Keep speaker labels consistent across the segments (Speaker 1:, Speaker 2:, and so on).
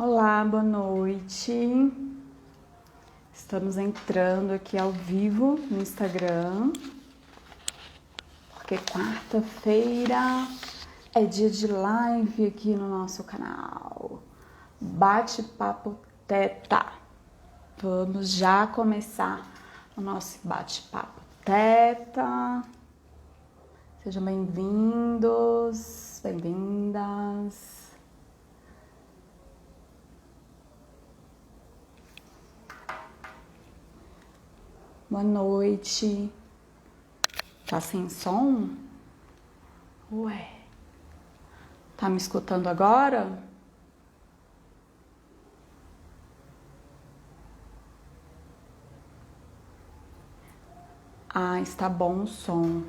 Speaker 1: Olá, boa noite. Estamos entrando aqui ao vivo no Instagram, porque quarta-feira é dia de live aqui no nosso canal. Bate-papo Teta. Vamos já começar o nosso bate-papo Teta. Sejam bem-vindos, bem-vindas. Boa noite. Tá sem som? Ué. Tá me escutando agora? Ah, está bom o som.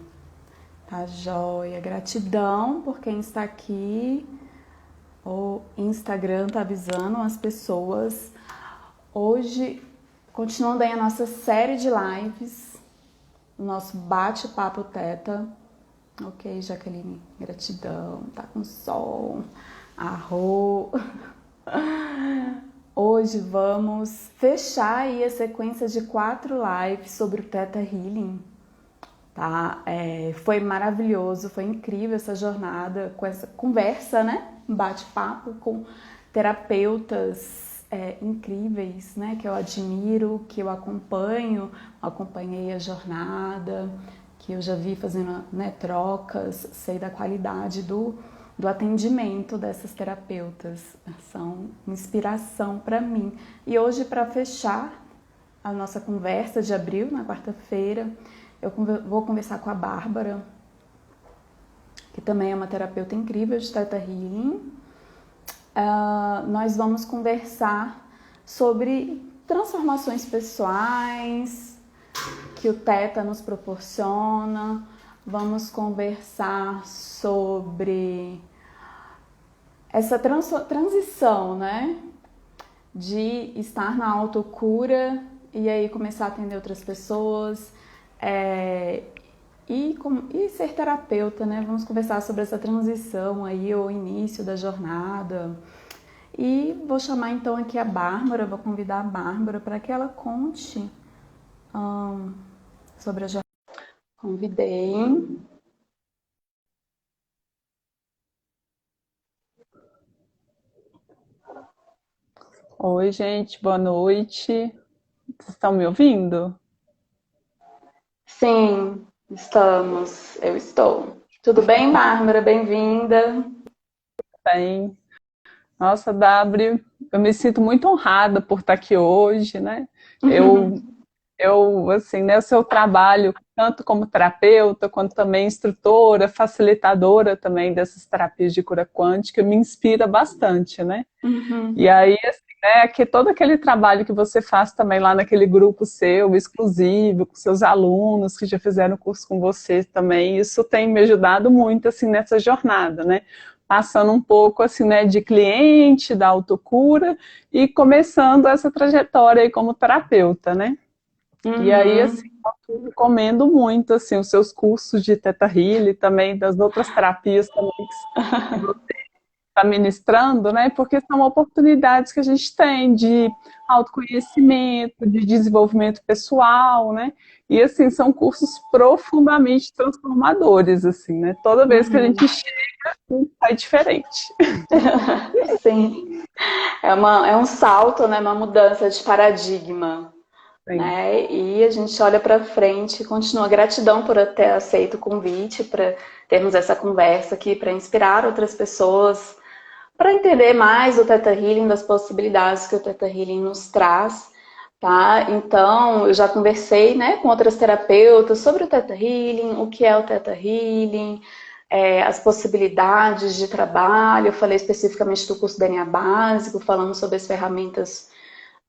Speaker 1: Tá joia. Gratidão por quem está aqui. O Instagram tá avisando as pessoas. Hoje, continuando aí a nossa série de lives, o nosso bate-papo Teta. Ok, Jaqueline, gratidão, tá com som, arro. Hoje vamos fechar aí a sequência de 4 lives sobre o Teta Healing, tá? Foi maravilhoso, foi incrível essa jornada com essa conversa, né? Bate-papo com terapeutas incríveis, né? Que eu admiro, que eu acompanhei a jornada, que eu já vi fazendo, né, trocas, sei da qualidade do atendimento dessas terapeutas, são inspiração para mim. E hoje, para fechar a nossa conversa de abril, na quarta-feira, eu vou conversar com a Bárbara, que também é uma terapeuta incrível de Theta Healing. Nós vamos conversar sobre transformações pessoais que o Teta nos proporciona. Vamos conversar sobre essa transição, né? De estar na autocura e aí começar a atender outras pessoas e ser terapeuta, né? Vamos conversar sobre essa transição aí, o início da jornada. E vou chamar então aqui a Bárbara, vou convidar a Bárbara para que ela conte sobre a jornada. Convidei.
Speaker 2: Oi, gente, boa noite. Vocês estão me ouvindo?
Speaker 1: Sim, estamos. Eu estou. Tudo bem, Bárbara? Bem-vinda.
Speaker 2: Bem. Nossa, W, eu me sinto muito honrada por estar aqui hoje, né? Eu, assim, né, o seu trabalho, tanto como terapeuta, quanto também instrutora, facilitadora também dessas terapias de cura quântica, me inspira bastante, né? E aí, assim, né, que todo aquele trabalho que você faz também lá naquele grupo seu, exclusivo, com seus alunos que já fizeram curso com você também, isso tem me ajudado muito, assim, nessa jornada, né? Passando um pouco, assim, né, de cliente, da autocura e começando essa trajetória aí como terapeuta, né? E aí, assim, eu recomendo muito, assim, os seus cursos de Theta Healing, também das outras terapias também que você está ministrando, né? Porque são oportunidades que a gente tem de autoconhecimento, de desenvolvimento pessoal, né? E assim, são cursos profundamente transformadores, assim, né? Toda vez que a gente chega, sai diferente.
Speaker 1: Sim, é um salto, né? Uma mudança de paradigma,
Speaker 2: Sim.
Speaker 1: né? E a gente olha para frente e continua. Gratidão por ter aceito o convite para termos essa conversa aqui, para inspirar outras pessoas, para entender mais o Theta Healing, das possibilidades que o Theta Healing nos traz, tá? Então, eu já conversei, né, com outras terapeutas sobre o Theta Healing, o que é o Theta Healing, as possibilidades de trabalho. Eu falei especificamente do curso DNA básico, falando sobre as ferramentas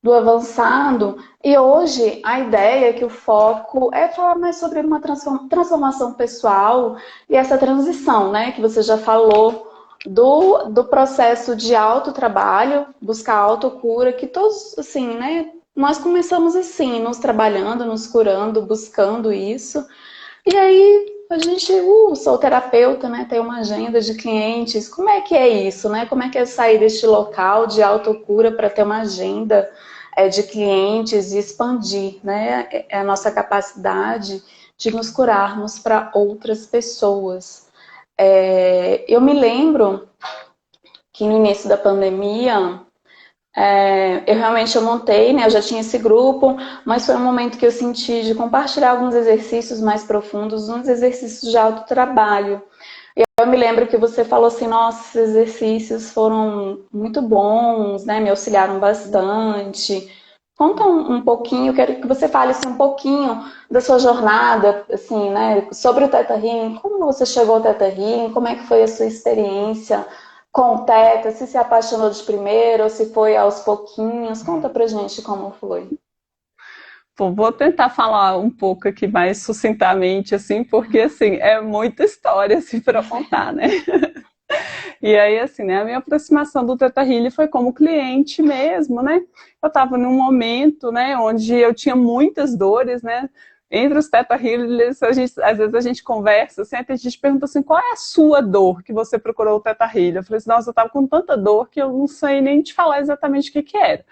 Speaker 1: do avançado. E hoje a ideia é que o foco é falar mais sobre uma transformação pessoal e essa transição, né, que você já falou do processo de autotrabalho, buscar autocura, que todos, assim, né, nós começamos assim, nos trabalhando, nos curando, buscando isso. E aí A gente, sou terapeuta, né? Tenho uma agenda de clientes. Como é que é isso, né? Como é que é sair deste local de autocura para ter uma agenda de clientes e expandir, né? A nossa capacidade de nos curarmos para outras pessoas. Eu me lembro que no início da pandemia, eu montei, né? Eu já tinha esse grupo, mas foi um momento que eu senti de compartilhar alguns exercícios mais profundos, uns exercícios de autotrabalho. E eu me lembro que você falou assim, nossa, esses exercícios foram muito bons, né? Me auxiliaram bastante. Conta um pouquinho, quero que você fale assim, um pouquinho da sua jornada, assim, né? Sobre o Theta Healing, como você chegou ao Theta Healing, como é que foi a sua experiência com o Theta, se apaixonou de primeiro ou se foi aos pouquinhos. Conta pra gente como foi.
Speaker 2: Bom, vou tentar falar um pouco aqui mais sucintamente, assim, porque, assim, é muita história, assim, para contar, né? E aí, assim, né, a minha aproximação do Theta Healing foi como cliente mesmo, né? Eu estava num momento, né, onde eu tinha muitas dores, né? Entre os Theta Healers, às vezes a gente conversa, assim, a gente pergunta assim, qual é a sua dor que você procurou o Theta Healing? Eu falei assim, nossa, eu estava com tanta dor que eu não sei nem te falar exatamente o que era.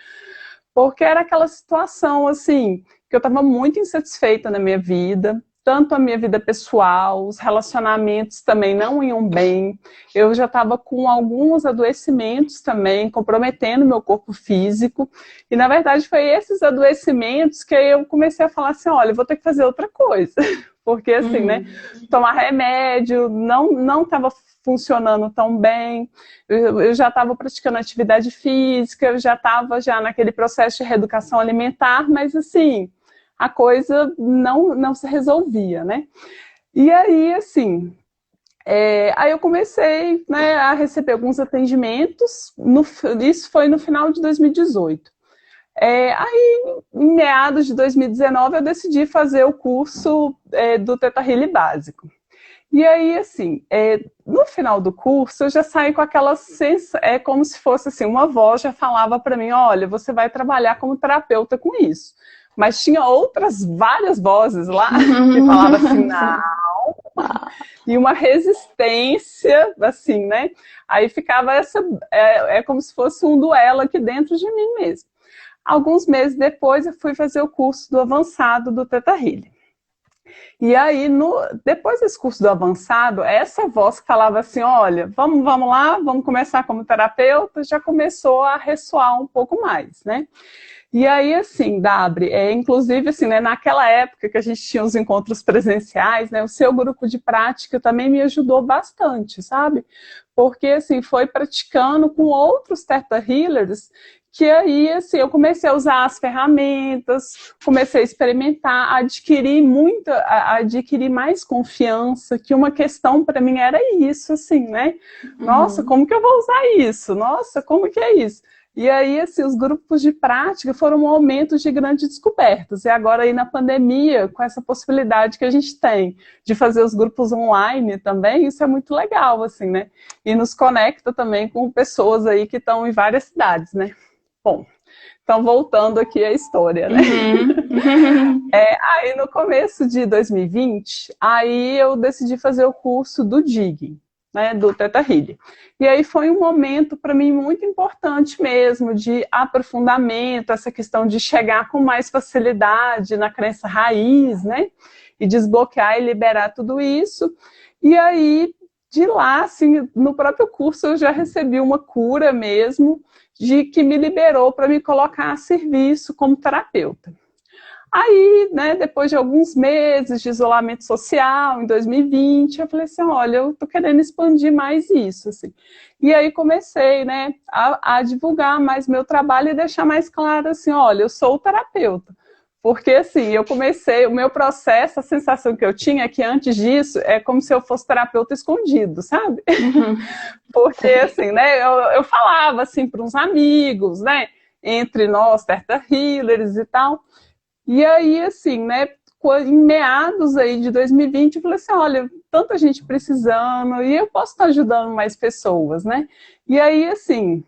Speaker 2: Porque era aquela situação, assim, que eu estava muito insatisfeita na minha vida, tanto a minha vida pessoal, os relacionamentos também não iam bem, eu já estava com alguns adoecimentos também, comprometendo meu corpo físico, e na verdade foi esses adoecimentos que eu comecei a falar assim, olha, eu vou ter que fazer outra coisa, porque assim, né, tomar remédio não estava funcionando tão bem, eu já estava praticando atividade física, eu já estava naquele processo de reeducação alimentar, mas assim, a coisa não se resolvia, né? E aí, assim, aí eu comecei, né, a receber alguns atendimentos, isso foi no final de 2018. Aí, em meados de 2019, eu decidi fazer o curso do Theta Healing básico. E aí, assim, no final do curso, eu já saí com aquela sensação, como se fosse assim, uma voz já falava para mim, olha, você vai trabalhar como terapeuta com isso. Mas tinha outras, várias vozes lá, que falavam assim, não, e uma resistência, assim, né? Aí ficava como se fosse um duelo aqui dentro de mim mesmo. Alguns meses depois, eu fui fazer o curso do avançado do Theta Healing. E aí, depois desse curso do avançado, essa voz que falava assim, olha, vamos lá, vamos começar como terapeuta, já começou a ressoar um pouco mais, né? E aí, assim, Dabri, inclusive, assim, né, naquela época que a gente tinha os encontros presenciais, né, o seu grupo de prática também me ajudou bastante, sabe? Porque, assim, foi praticando com outros Theta Healers que aí, assim, eu comecei a usar as ferramentas, comecei a experimentar, adquirir mais confiança, que uma questão para mim era isso, assim, né? Nossa, como que eu vou usar isso? Nossa, como que é isso? E aí, assim, os grupos de prática foram momentos de grandes descobertas. E agora aí na pandemia, com essa possibilidade que a gente tem de fazer os grupos online também, isso é muito legal, assim, né? E nos conecta também com pessoas aí que estão em várias cidades, né? Bom, então voltando aqui à história, né? Aí no começo de 2020, aí eu decidi fazer o curso do Digging, né, do Theta Healing. E aí foi um momento para mim muito importante mesmo, de aprofundamento, essa questão de chegar com mais facilidade na crença raiz, né? E desbloquear e liberar tudo isso. E aí, de lá, assim, no próprio curso eu já recebi uma cura mesmo, de que me liberou para me colocar a serviço como terapeuta. Aí, né, depois de alguns meses de isolamento social, em 2020, eu falei assim, olha, eu tô querendo expandir mais isso, assim. E aí comecei, né, a divulgar mais meu trabalho e deixar mais claro, assim, olha, eu sou terapeuta. Porque, assim, eu comecei, o meu processo, a sensação que eu tinha é que antes disso, é como se eu fosse terapeuta escondido, sabe? Porque, assim, né, eu falava, assim, para uns amigos, né, entre nós, Theta Healers e tal. E aí, assim, né, em meados aí de 2020, eu falei assim, olha, tanta gente precisando, e eu posso estar ajudando mais pessoas, né? E aí, assim,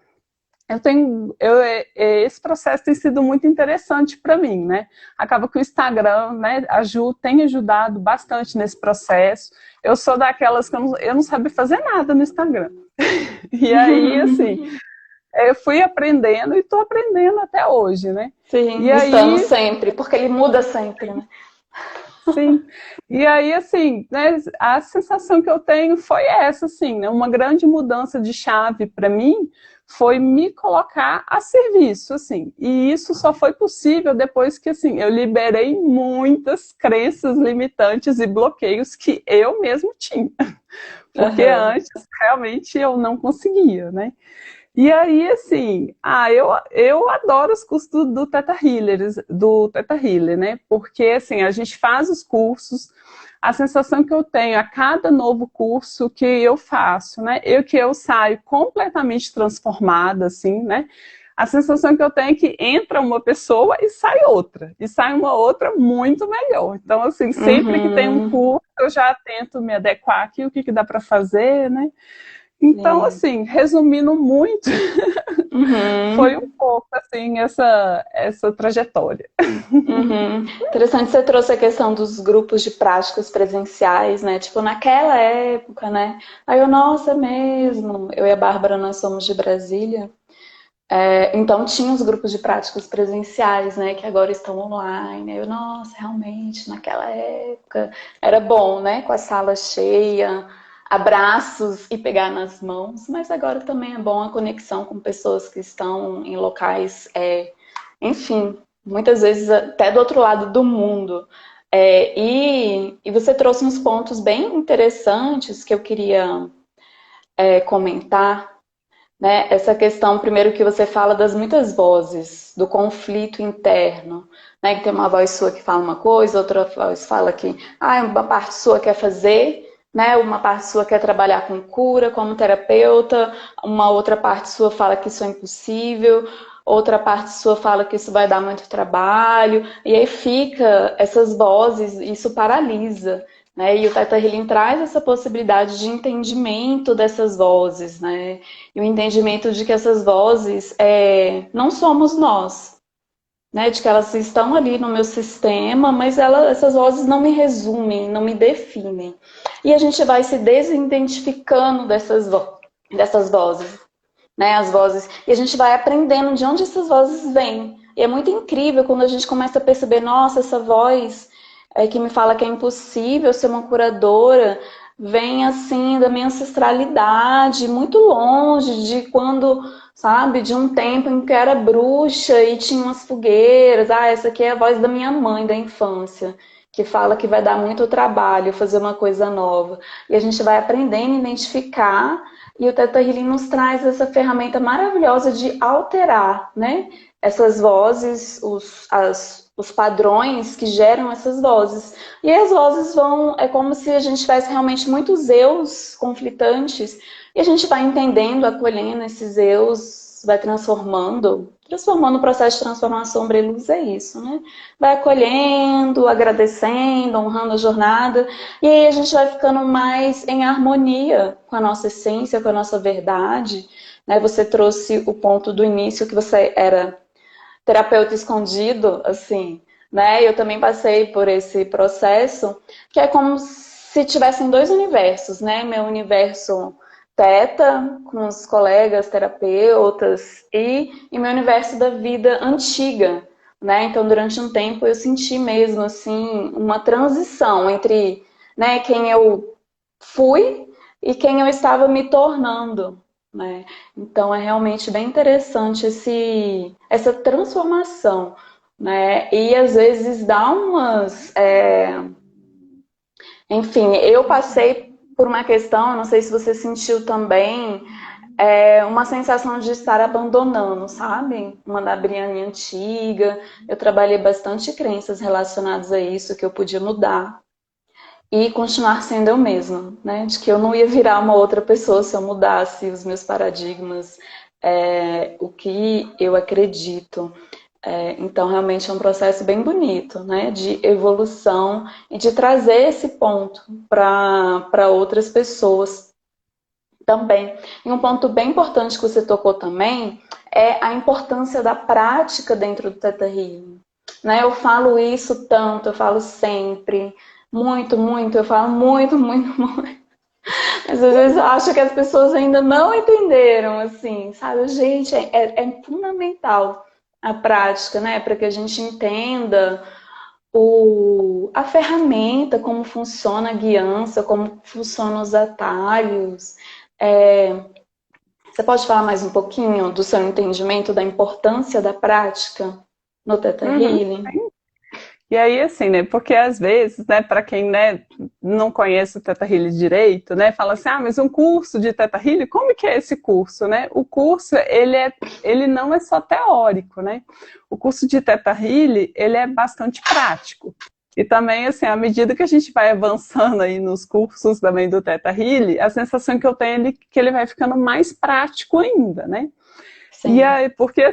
Speaker 2: esse processo tem sido muito interessante para mim, né? Acaba que o Instagram, né, tem ajudado bastante nesse processo. Eu sou daquelas que eu não sabia fazer nada no Instagram. E aí, assim, eu fui aprendendo e estou aprendendo até hoje, né? E
Speaker 1: Sim, estamos
Speaker 2: aí,
Speaker 1: sempre, porque ele muda sempre, né?
Speaker 2: sim. E aí, assim, né, a sensação que eu tenho foi essa, assim, né? Uma grande mudança de chave para mim foi me colocar a serviço, assim. E isso só foi possível depois que, assim, eu liberei muitas crenças limitantes e bloqueios que eu mesmo tinha. Porque
Speaker 1: Aham.
Speaker 2: antes, realmente, eu não conseguia, né? E aí, assim, eu adoro os cursos do Teta Healer, né? Porque, assim, a gente faz os cursos, a sensação que eu tenho a cada novo curso que eu faço, né? Que eu saio completamente transformada, assim, né? A sensação que eu tenho é que entra uma pessoa e sai uma outra muito melhor. Então, assim, sempre que tem um
Speaker 1: Uhum.
Speaker 2: curso, eu já tento me adequar aqui, o que dá para fazer, né? Então,
Speaker 1: Sim.
Speaker 2: assim, resumindo muito, foi um
Speaker 1: Uhum.
Speaker 2: pouco assim essa trajetória.
Speaker 1: Uhum. Interessante, você trouxe a questão dos grupos de práticas presenciais, né? Tipo, naquela época, né? Aí eu, nossa, é mesmo. Eu e a Bárbara, nós somos de Brasília. Então tinha os grupos de práticas presenciais, né? Que agora estão online. Aí eu, nossa, realmente, naquela época era bom, né? Com a sala cheia, abraços e pegar nas mãos. Mas agora também é bom a conexão com pessoas que estão em locais, enfim, muitas vezes até do outro lado do mundo. E você trouxe uns pontos bem interessantes que eu queria comentar, né? Essa questão, primeiro, que você fala das muitas vozes, do conflito interno, né? Que tem uma voz sua que fala uma coisa, outra voz fala que uma parte sua quer fazer, né? Uma parte sua quer trabalhar com cura, como terapeuta, uma outra parte sua fala que isso é impossível, outra parte sua fala que isso vai dar muito trabalho, e aí fica essas vozes, isso paralisa. Né? E o Theta Healing traz essa possibilidade de entendimento dessas vozes, né? E o entendimento de que essas vozes não somos nós, né? De que elas estão ali no meu sistema, mas essas vozes não me resumem, não me definem. E a gente vai se desidentificando dessas vozes, né? As vozes. E a gente vai aprendendo de onde essas vozes vêm. E é muito incrível quando a gente começa a perceber, nossa, essa voz que me fala que é impossível ser uma curadora, vem assim da minha ancestralidade, muito longe de quando, sabe, de um tempo em que eu era bruxa e tinha umas fogueiras. Essa aqui é a voz da minha mãe da infância, que fala que vai dar muito trabalho fazer uma coisa nova. E a gente vai aprendendo a identificar, e o Theta Healing nos traz essa ferramenta maravilhosa de alterar, né? Essas vozes, os padrões que geram essas vozes. E aí as vozes é como se a gente tivesse realmente muitos eus conflitantes, e a gente vai entendendo, acolhendo esses eus, vai transformando o processo de transformação sombra e luz é isso, né? Vai acolhendo, agradecendo, honrando a jornada, e aí a gente vai ficando mais em harmonia com a nossa essência, com a nossa verdade, né? Você trouxe o ponto do início que você era terapeuta escondido, assim, né? Eu também passei por esse processo, que é como se tivessem dois universos, né? Meu universo teta, com os colegas terapeutas, e meu universo da vida antiga, né? Então, durante um tempo, eu senti mesmo, assim, uma transição entre, né, quem eu fui e quem eu estava me tornando, né? Então é realmente bem interessante essa transformação, né? E às vezes dá enfim, eu passei por uma questão, não sei se você sentiu também, uma sensação de estar abandonando, sabe? Uma da Briane antiga. Eu trabalhei bastante crenças relacionadas a isso que eu podia mudar e continuar sendo eu mesma, né? De que eu não ia virar uma outra pessoa se eu mudasse os meus paradigmas, o que eu acredito. Então, realmente é um processo bem bonito, né? De evolução e de trazer esse ponto para outras pessoas também. E um ponto bem importante que você tocou também é a importância da prática dentro do Theta Healing. Né? Eu falo isso tanto, eu falo sempre, muito, muito, eu falo muito, muito, muito. Mas às vezes eu acho que as pessoas ainda não entenderam, assim, sabe? Gente, é fundamental a prática, né? Para que a gente entenda a ferramenta, como funciona a guiança, como funcionam os atalhos. Você pode falar mais um pouquinho do seu entendimento da importância da prática no Theta
Speaker 2: Uhum.
Speaker 1: Healing?
Speaker 2: E aí, assim, né, porque às vezes, né, para quem, né, não conhece o Theta Healing direito, né, fala assim, ah, mas um curso de Theta Healing, como que é esse curso, né? O curso, ele não é só teórico, né? O curso de Theta Healing, ele é bastante prático. E também, assim, à medida que a gente vai avançando aí nos cursos também do Theta Healing, a sensação que eu tenho é que ele vai ficando mais prático ainda, né?
Speaker 1: Sim.
Speaker 2: E aí, porque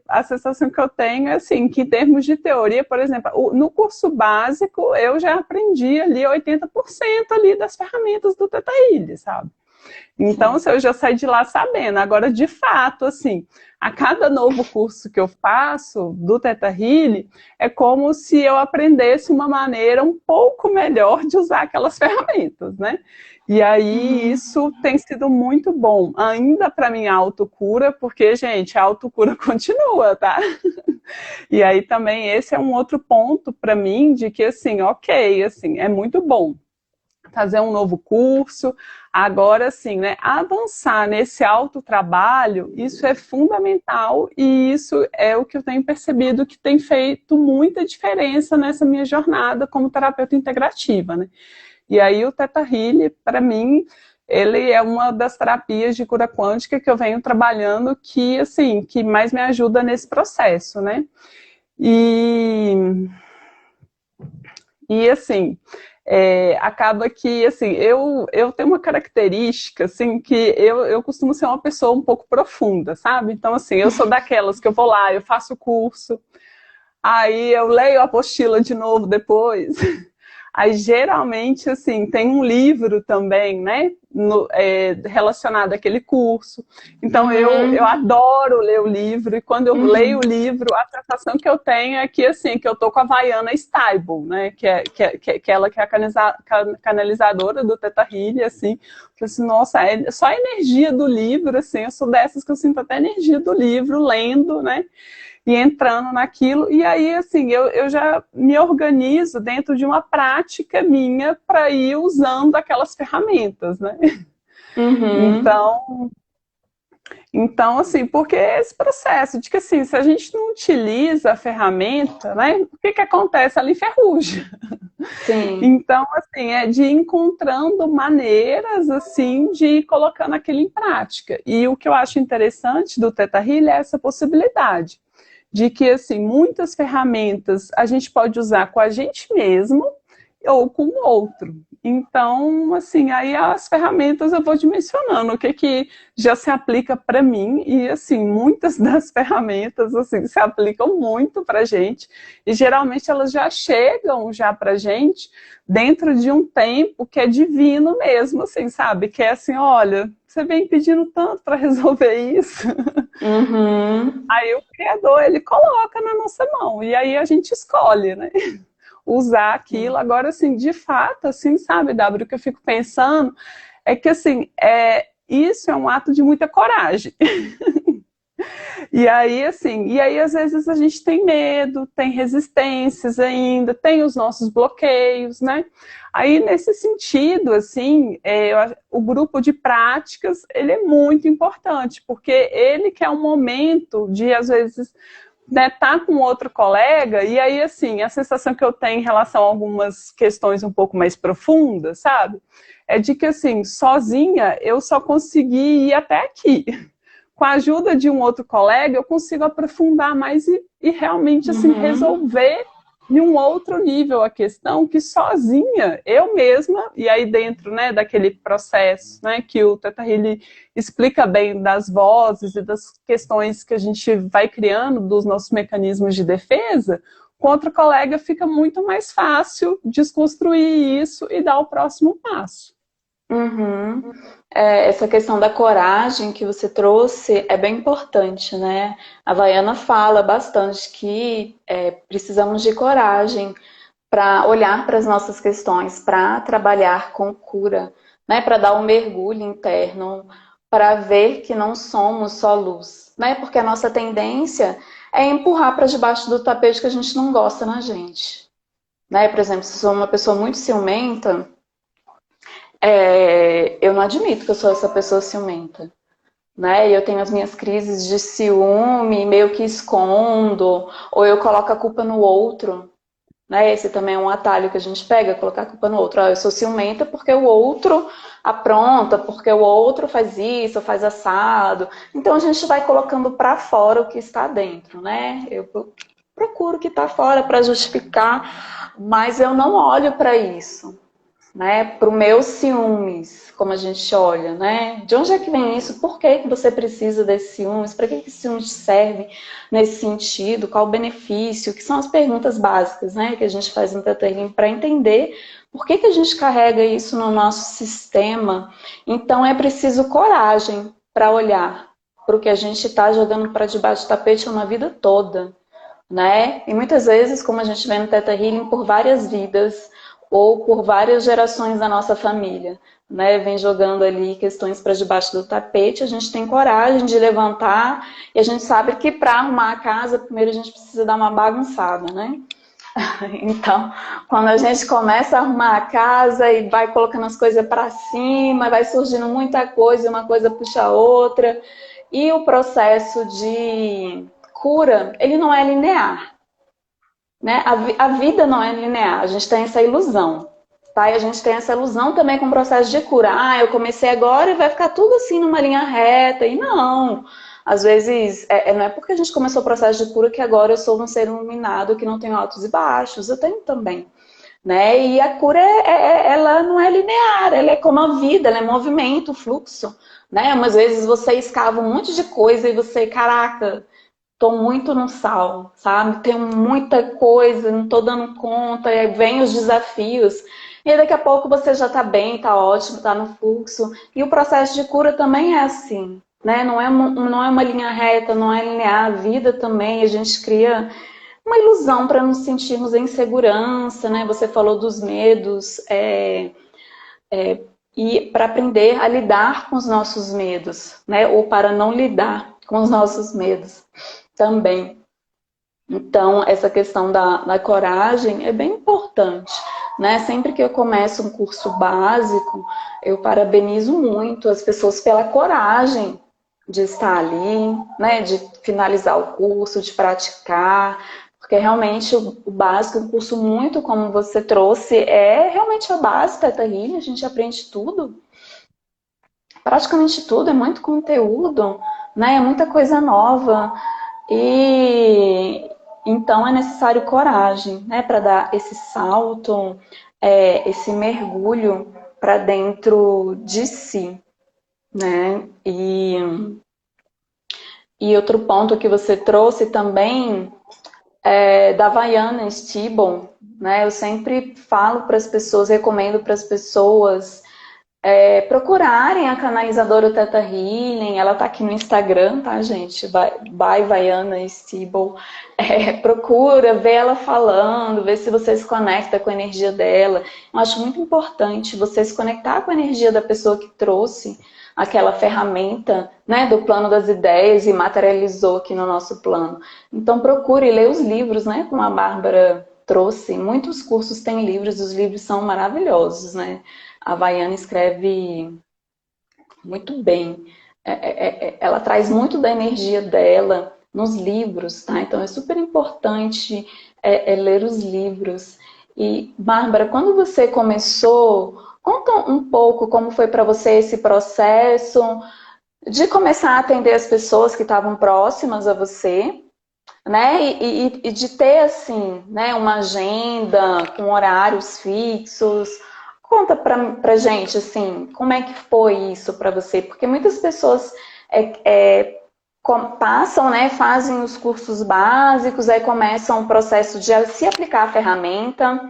Speaker 2: a sensação que eu tenho é assim, que em termos de teoria, por exemplo, no curso básico eu já aprendi ali 80% ali das ferramentas do Theta Healing, sabe? Então, eu já saí de lá sabendo. Agora, de fato, assim, a cada novo curso que eu faço do Theta Healing, é como se eu aprendesse uma maneira um pouco melhor de usar aquelas ferramentas, né? E aí, isso tem sido muito bom. Ainda para minha autocura, porque, gente, a autocura continua, tá? E aí também esse é um outro ponto para mim de que, assim, ok, assim, é muito bom fazer um novo curso. Agora, sim, né, avançar nesse autotrabalho, isso é fundamental e isso é o que eu tenho percebido que tem feito muita diferença nessa minha jornada como terapeuta integrativa, né? E aí o Theta Healing, para mim, ele é uma das terapias de cura quântica que eu venho trabalhando que, assim, que mais me ajuda nesse processo, né? E assim, acaba que, assim, eu tenho uma característica, assim, que eu costumo ser uma pessoa um pouco profunda, sabe? Então, assim, eu sou daquelas que eu vou lá, eu faço o curso, aí eu leio a apostila de novo depois. Aí, geralmente, assim, tem um livro também, né, relacionado àquele curso. Então, eu adoro ler o livro, e quando eu leio o livro, a sensação que eu tenho é que, assim, que eu tô com a Vaiana Stable, né, que ela que é a canalizadora do Theta Healing, assim. Eu falei assim, nossa, é só a energia do livro, assim, eu sou dessas que eu sinto até a energia do livro, lendo, né, e entrando naquilo, e aí, assim, eu já me organizo dentro de uma prática minha para ir usando aquelas ferramentas, né? Então, assim, porque esse processo de que, assim, se a gente não utiliza a ferramenta, né, o que acontece? Ela enferruja.
Speaker 1: Sim.
Speaker 2: Então, assim, é de ir encontrando maneiras, assim, de ir colocando aquilo em prática. E o que eu acho interessante do Theta Healing é essa possibilidade de que, assim, muitas ferramentas a gente pode usar com a gente mesmo ou com o outro. Então, assim, aí as ferramentas eu vou dimensionando o que já se aplica para mim e, assim, muitas das ferramentas, assim, se aplicam muito para a gente e, geralmente, elas já chegam já para a gente dentro de um tempo que é divino mesmo, assim, sabe? Que é assim, olha, você vem pedindo tanto para resolver isso. Aí o Criador, ele coloca na nossa mão, e aí a gente escolhe, né? Usar aquilo. Agora, assim, de fato, assim, sabe, W, o que eu fico pensando é que, assim, isso é um ato de muita coragem. E aí, assim, às vezes a gente tem medo, tem resistências ainda, tem os nossos bloqueios, né? Aí, nesse sentido, assim, o grupo de práticas, ele é muito importante, porque ele que é um momento de, às vezes, né, tá com outro colega, e aí, assim, a sensação que eu tenho em relação a algumas questões um pouco mais profundas, sabe? É de que, assim, sozinha, eu só consegui ir até aqui. Com a ajuda de um outro colega, eu consigo aprofundar mais e realmente, assim, resolver em um outro nível a questão que sozinha, eu mesma, e aí dentro, né, daquele processo, né, que o Theta Healing explica bem das vozes e das questões que a gente vai criando dos nossos mecanismos de defesa, com outro colega fica muito mais fácil desconstruir isso e dar o próximo passo.
Speaker 1: Uhum. Essa questão da coragem que você trouxe é bem importante, né? A Vaiana fala bastante que precisamos de coragem para olhar para as nossas questões, para trabalhar com cura, né? Para dar um mergulho interno, para ver que não somos só luz, né? Porque a nossa tendência é empurrar para debaixo do tapete que a gente não gosta na gente, né? Por exemplo, se eu sou uma pessoa muito ciumenta, eu não admito que eu sou essa pessoa ciumenta, né? E eu tenho as minhas crises de ciúme, meio que escondo, ou eu coloco a culpa no outro, né? Esse também é um atalho que a gente pega, colocar a culpa no outro. Eu sou ciumenta porque o outro apronta, porque o outro faz isso, faz assado. Então a gente vai colocando para fora o que está dentro, né? Eu procuro o que está fora para justificar, mas eu não olho para isso, né, para o meu ciúmes, como a gente olha, né? De onde é que vem isso? Por que que você precisa desse ciúmes? Para que que esse ciúmes serve nesse sentido? Qual o benefício? Que são as perguntas básicas, né, que a gente faz no Theta Healing para entender por que que a gente carrega isso no nosso sistema. Então é preciso coragem para olhar para o que a gente está jogando para debaixo do tapete uma vida toda, né? E muitas vezes, como a gente vê no Theta Healing, por várias vidas ou por várias gerações da nossa família, né? Vem jogando ali questões para debaixo do tapete, a gente tem coragem de levantar e a gente sabe que para arrumar a casa, primeiro a gente precisa dar uma bagunçada, né? Então, quando a gente começa a arrumar a casa e vai colocando as coisas para cima, vai surgindo muita coisa, uma coisa puxa a outra, e o processo de cura, ele não é linear, né? A vida não é linear, a gente tem essa ilusão, tá? E a gente tem essa ilusão também com o processo de cura. Ah, eu comecei agora e vai ficar tudo assim numa linha reta, e não. Às vezes, não é porque a gente começou o processo de cura que agora eu sou um ser iluminado que não tem altos e baixos, eu tenho também, né? E a cura, ela não é linear, ela é como a vida, ela é movimento, fluxo, né? Umas vezes você escava um monte de coisa e você, caraca, tô muito no sal, sabe? Tenho muita coisa, não tô dando conta, e aí vem os desafios. E aí daqui a pouco você já tá bem, tá ótimo, tá no fluxo. E o processo de cura também é assim, né? Não é uma linha reta, não é linear. A vida também, a gente cria uma ilusão para nos sentirmos em segurança, né? Você falou dos medos, e para aprender a lidar com os nossos medos, né? Ou para não lidar com os nossos medos também. Então, essa questão da coragem é bem importante, né? Sempre que eu começo um curso básico, eu parabenizo muito as pessoas pela coragem de estar ali, né? De finalizar o curso, de praticar, porque realmente o básico, um curso muito como você trouxe, é realmente a base da Theta Healing, a gente aprende tudo, praticamente tudo, é muito conteúdo, né? É muita coisa nova. E então é necessário coragem, né, para dar esse salto, esse mergulho para dentro de si, né? E outro ponto que você trouxe também é da Vaiana Stibon, né? Eu sempre falo para as pessoas, recomendo para as pessoas procurarem a canalizadora Theta Healing, ela tá aqui no Instagram, tá, gente? By Vaiana Stibble. Procura, vê ela falando, vê se você se conecta com a energia dela. Eu acho muito importante você se conectar com a energia da pessoa que trouxe aquela ferramenta, né, do plano das ideias e materializou aqui no nosso plano. Então procure ler os livros, né, como a Bárbara trouxe. Muitos cursos têm livros, os livros são maravilhosos, né? A Vaiana escreve muito bem. Ela traz muito da energia dela nos livros, tá? Então é super importante ler os livros. E, Bárbara, quando você começou, conta um pouco como foi para você esse processo de começar a atender as pessoas que estavam próximas a você, né? E de ter, assim, né, uma agenda com horários fixos. Conta pra gente, assim, como é que foi isso para você? Porque muitas pessoas passam, né, fazem os cursos básicos, aí começam o processo de se aplicar a ferramenta,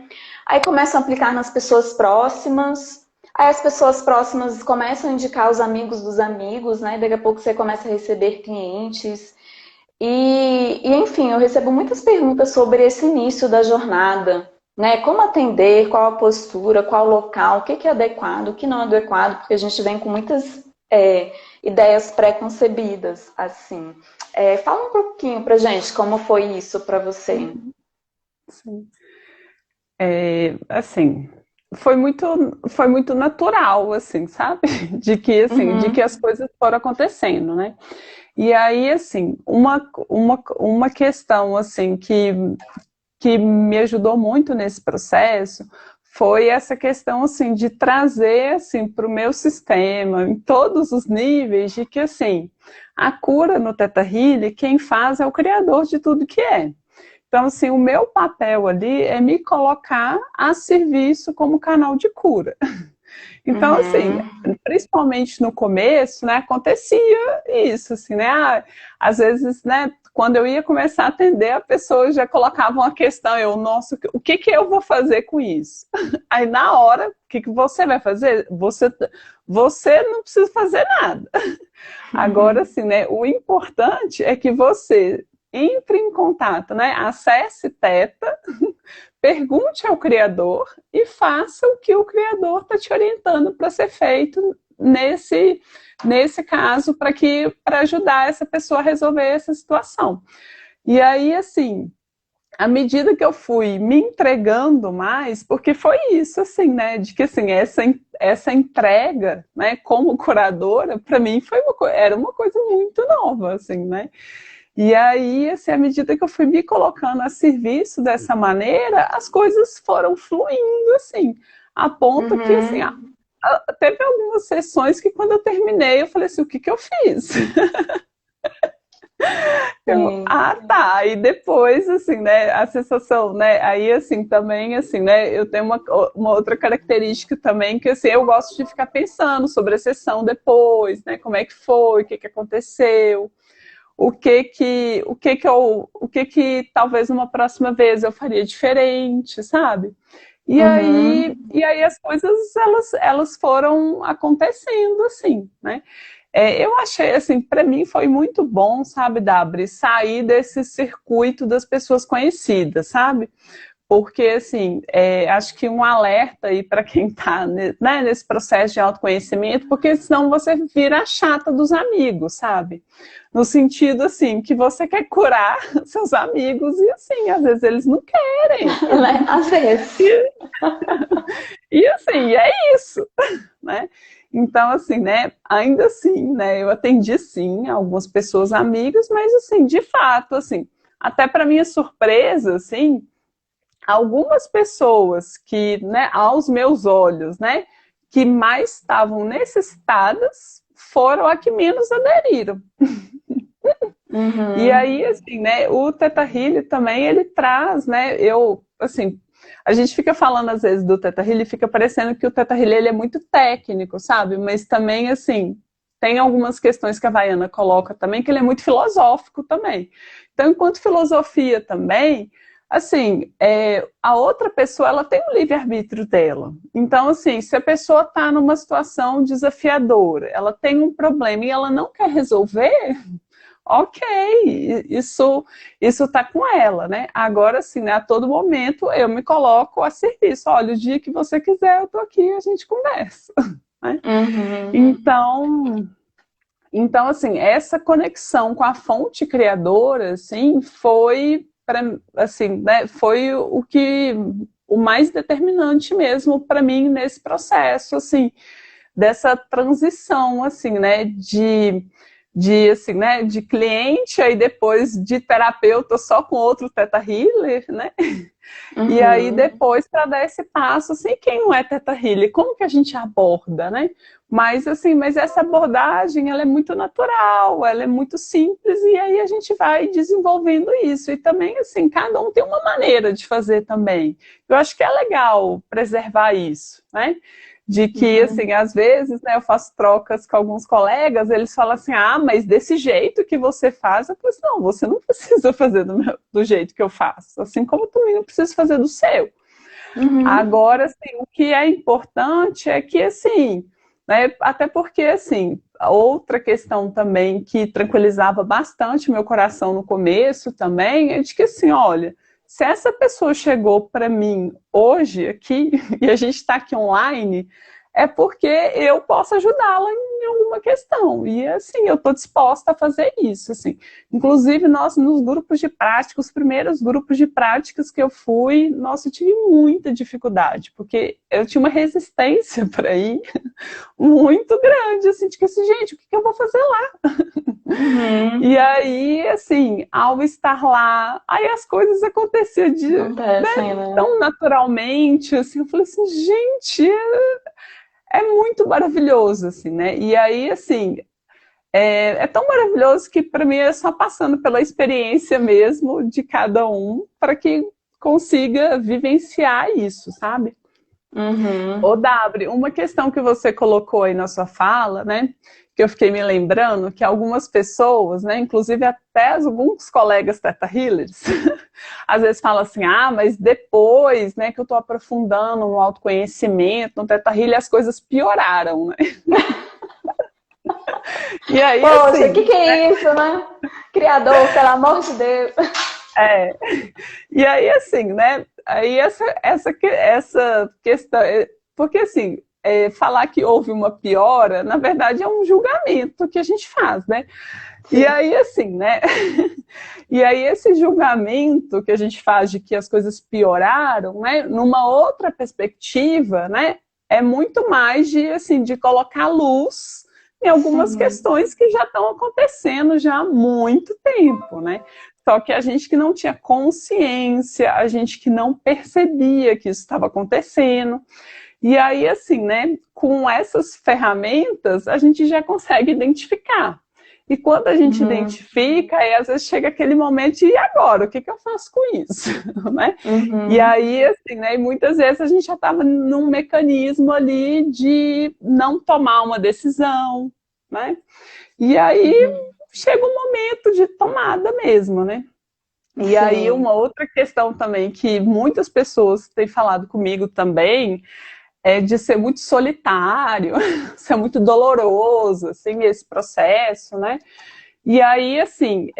Speaker 1: aí começam a aplicar nas pessoas próximas, Aí as pessoas próximas começam a indicar os amigos dos amigos, né? Daqui a pouco você começa a receber clientes. Enfim, eu recebo muitas perguntas sobre esse início da jornada, né? Como atender, qual a postura, qual o local, o que é adequado, o que não é adequado, porque a gente vem com muitas ideias pré-concebidas, assim. Fala um pouquinho pra gente como foi isso pra você.
Speaker 2: Sim. Assim, foi muito natural, assim, sabe? De que as coisas foram acontecendo, né? E aí, assim, uma questão, assim, que me ajudou muito nesse processo foi essa questão, assim, de trazer, assim, para o meu sistema, em todos os níveis, de que, assim, a cura no Theta Healing, quem faz é o criador de tudo que é. Então, assim, o meu papel ali é me colocar a serviço como canal de cura. Então, assim, principalmente no começo, né, acontecia isso, assim, né, às vezes, né, quando eu ia começar a atender, a pessoa já colocava uma questão, nossa, o que que eu vou fazer com isso? Aí, na hora, o que que você vai fazer? Você não precisa fazer nada. Agora, assim, né, o importante é que você entre em contato, né, acesse Theta, pergunte ao Criador e faça o que o Criador está te orientando para ser feito nesse caso, para ajudar essa pessoa a resolver essa situação. E aí, assim, à medida que eu fui me entregando mais, porque foi isso, assim, né, de que, assim, essa entrega, né, como curadora, para mim era uma coisa muito nova, assim, né. E aí, assim, à medida que eu fui me colocando a serviço dessa maneira, as coisas foram fluindo, assim, a ponto que, assim, teve algumas sessões que quando eu terminei, eu falei assim, o que que eu fiz? Tá, e depois, assim, né, a sensação, né, aí, assim, também, assim, né, eu tenho uma outra característica também, que, assim, eu gosto de ficar pensando sobre a sessão depois, né, como é que foi, o que que aconteceu, o que talvez uma próxima vez eu faria diferente, sabe? E aí as coisas, elas foram acontecendo, assim, né? Eu achei, assim, para mim foi muito bom, sabe, Dabri, sair desse circuito das pessoas conhecidas, sabe? Porque, assim, acho que um alerta aí para quem está, né, nesse processo de autoconhecimento, porque senão você vira a chata dos amigos, sabe? No sentido, assim, que você quer curar seus amigos e, assim, às vezes eles não querem.
Speaker 1: Às vezes.
Speaker 2: E assim, é isso, né? Então, assim, né, ainda assim, né, eu atendi, sim, algumas pessoas amigas, mas, assim, de fato, assim, até para minha surpresa, assim, algumas pessoas que, né, aos meus olhos, né, que mais estavam necessitadas foram a que menos aderiram. E aí, assim, né, o Theta Healing também, ele traz, né, assim, a gente fica falando às vezes do Theta Healing, fica parecendo que o Theta Healing ele é muito técnico, sabe? Mas também, assim, tem algumas questões que a Vaiana coloca também, que ele é muito filosófico também. Então, enquanto filosofia também, assim, a outra pessoa, ela tem o livre-arbítrio dela. Então, assim, se a pessoa está numa situação desafiadora, ela tem um problema e ela não quer resolver, ok, isso está com ela, né? Agora, assim, né, a todo momento eu me coloco a serviço. Olha, o dia que você quiser, eu tô aqui e a gente conversa. Né? Então, assim, essa conexão com a fonte criadora, assim, assim, né, foi o mais determinante mesmo para mim nesse processo, assim, dessa transição, assim, né, assim, né, de cliente, aí depois de terapeuta só com outro Theta Healer, né? E aí depois para dar esse passo, assim, quem não é Theta Healer, como que a gente aborda, né? Mas assim, mas essa abordagem, ela é muito natural, ela é muito simples e aí a gente vai desenvolvendo isso. E também, assim, cada um tem uma maneira de fazer também. Eu acho que é legal preservar isso, né? De que, assim, às vezes, né, eu faço trocas com alguns colegas, eles falam assim, mas desse jeito que você faz, eu falo assim, não, você não precisa fazer do jeito que eu faço, assim como eu também não preciso fazer do seu.
Speaker 1: Uhum.
Speaker 2: Agora, assim, o que é importante é que, assim, né, até porque, assim, outra questão também que tranquilizava bastante meu coração no começo também é de que, assim, olha, se essa pessoa chegou para mim hoje aqui, e a gente está aqui online, é porque eu posso ajudá-la em alguma questão. E, assim, eu estou disposta a fazer isso, assim. Inclusive, nós, nos grupos de prática, os primeiros grupos de práticas que eu fui, nossa, eu tive muita dificuldade, porque eu tinha uma resistência para ir muito grande, assim, de que assim, gente, o que eu vou fazer lá? E
Speaker 1: Uhum.
Speaker 2: aí, assim, ao estar lá, aí as coisas aconteciam né,
Speaker 1: Acontecem, né?
Speaker 2: tão naturalmente, assim, eu falei assim, gente, é muito maravilhoso, assim, né? E aí, assim, é tão maravilhoso que para mim é só passando pela experiência mesmo de cada um para que consiga vivenciar isso, sabe? Ô,
Speaker 1: Uhum.
Speaker 2: W, uma questão que você colocou aí na sua fala, né? Que eu fiquei me lembrando que algumas pessoas, né, inclusive até alguns colegas Theta Healers, às vezes falam assim, ah, mas depois, né, que eu estou aprofundando no autoconhecimento, no Theta Healing, as coisas pioraram, né? E aí,
Speaker 1: Poxa, o
Speaker 2: assim,
Speaker 1: que é isso, né? Criador, pelo amor de Deus.
Speaker 2: é, e aí, assim, né? Aí essa questão. Porque, assim, falar que houve uma piora, na verdade, é um julgamento que a gente faz, né? E
Speaker 1: Sim.
Speaker 2: aí, assim, né? E aí, esse julgamento que a gente faz de que as coisas pioraram, né? Numa outra perspectiva, né? É muito mais de, assim, de colocar luz em algumas
Speaker 1: Sim.
Speaker 2: questões que já estão acontecendo já há muito tempo, né? Só que a gente que não tinha consciência, a gente que não percebia que isso estava acontecendo. E aí, assim, né, com essas ferramentas, a gente já consegue identificar. E quando a gente
Speaker 1: Uhum.
Speaker 2: identifica, aí às vezes chega aquele momento, e agora? O que eu faço com isso? Né? E
Speaker 1: Uhum.
Speaker 2: aí, assim, né, e muitas vezes a gente já estava num mecanismo ali de não tomar uma decisão, né? E aí
Speaker 1: Uhum.
Speaker 2: chega um momento de tomada mesmo, né? E aí,
Speaker 1: Sim.
Speaker 2: uma outra questão também que muitas pessoas têm falado comigo também é de ser muito solitário, ser muito doloroso, assim, esse processo, né? E aí, assim,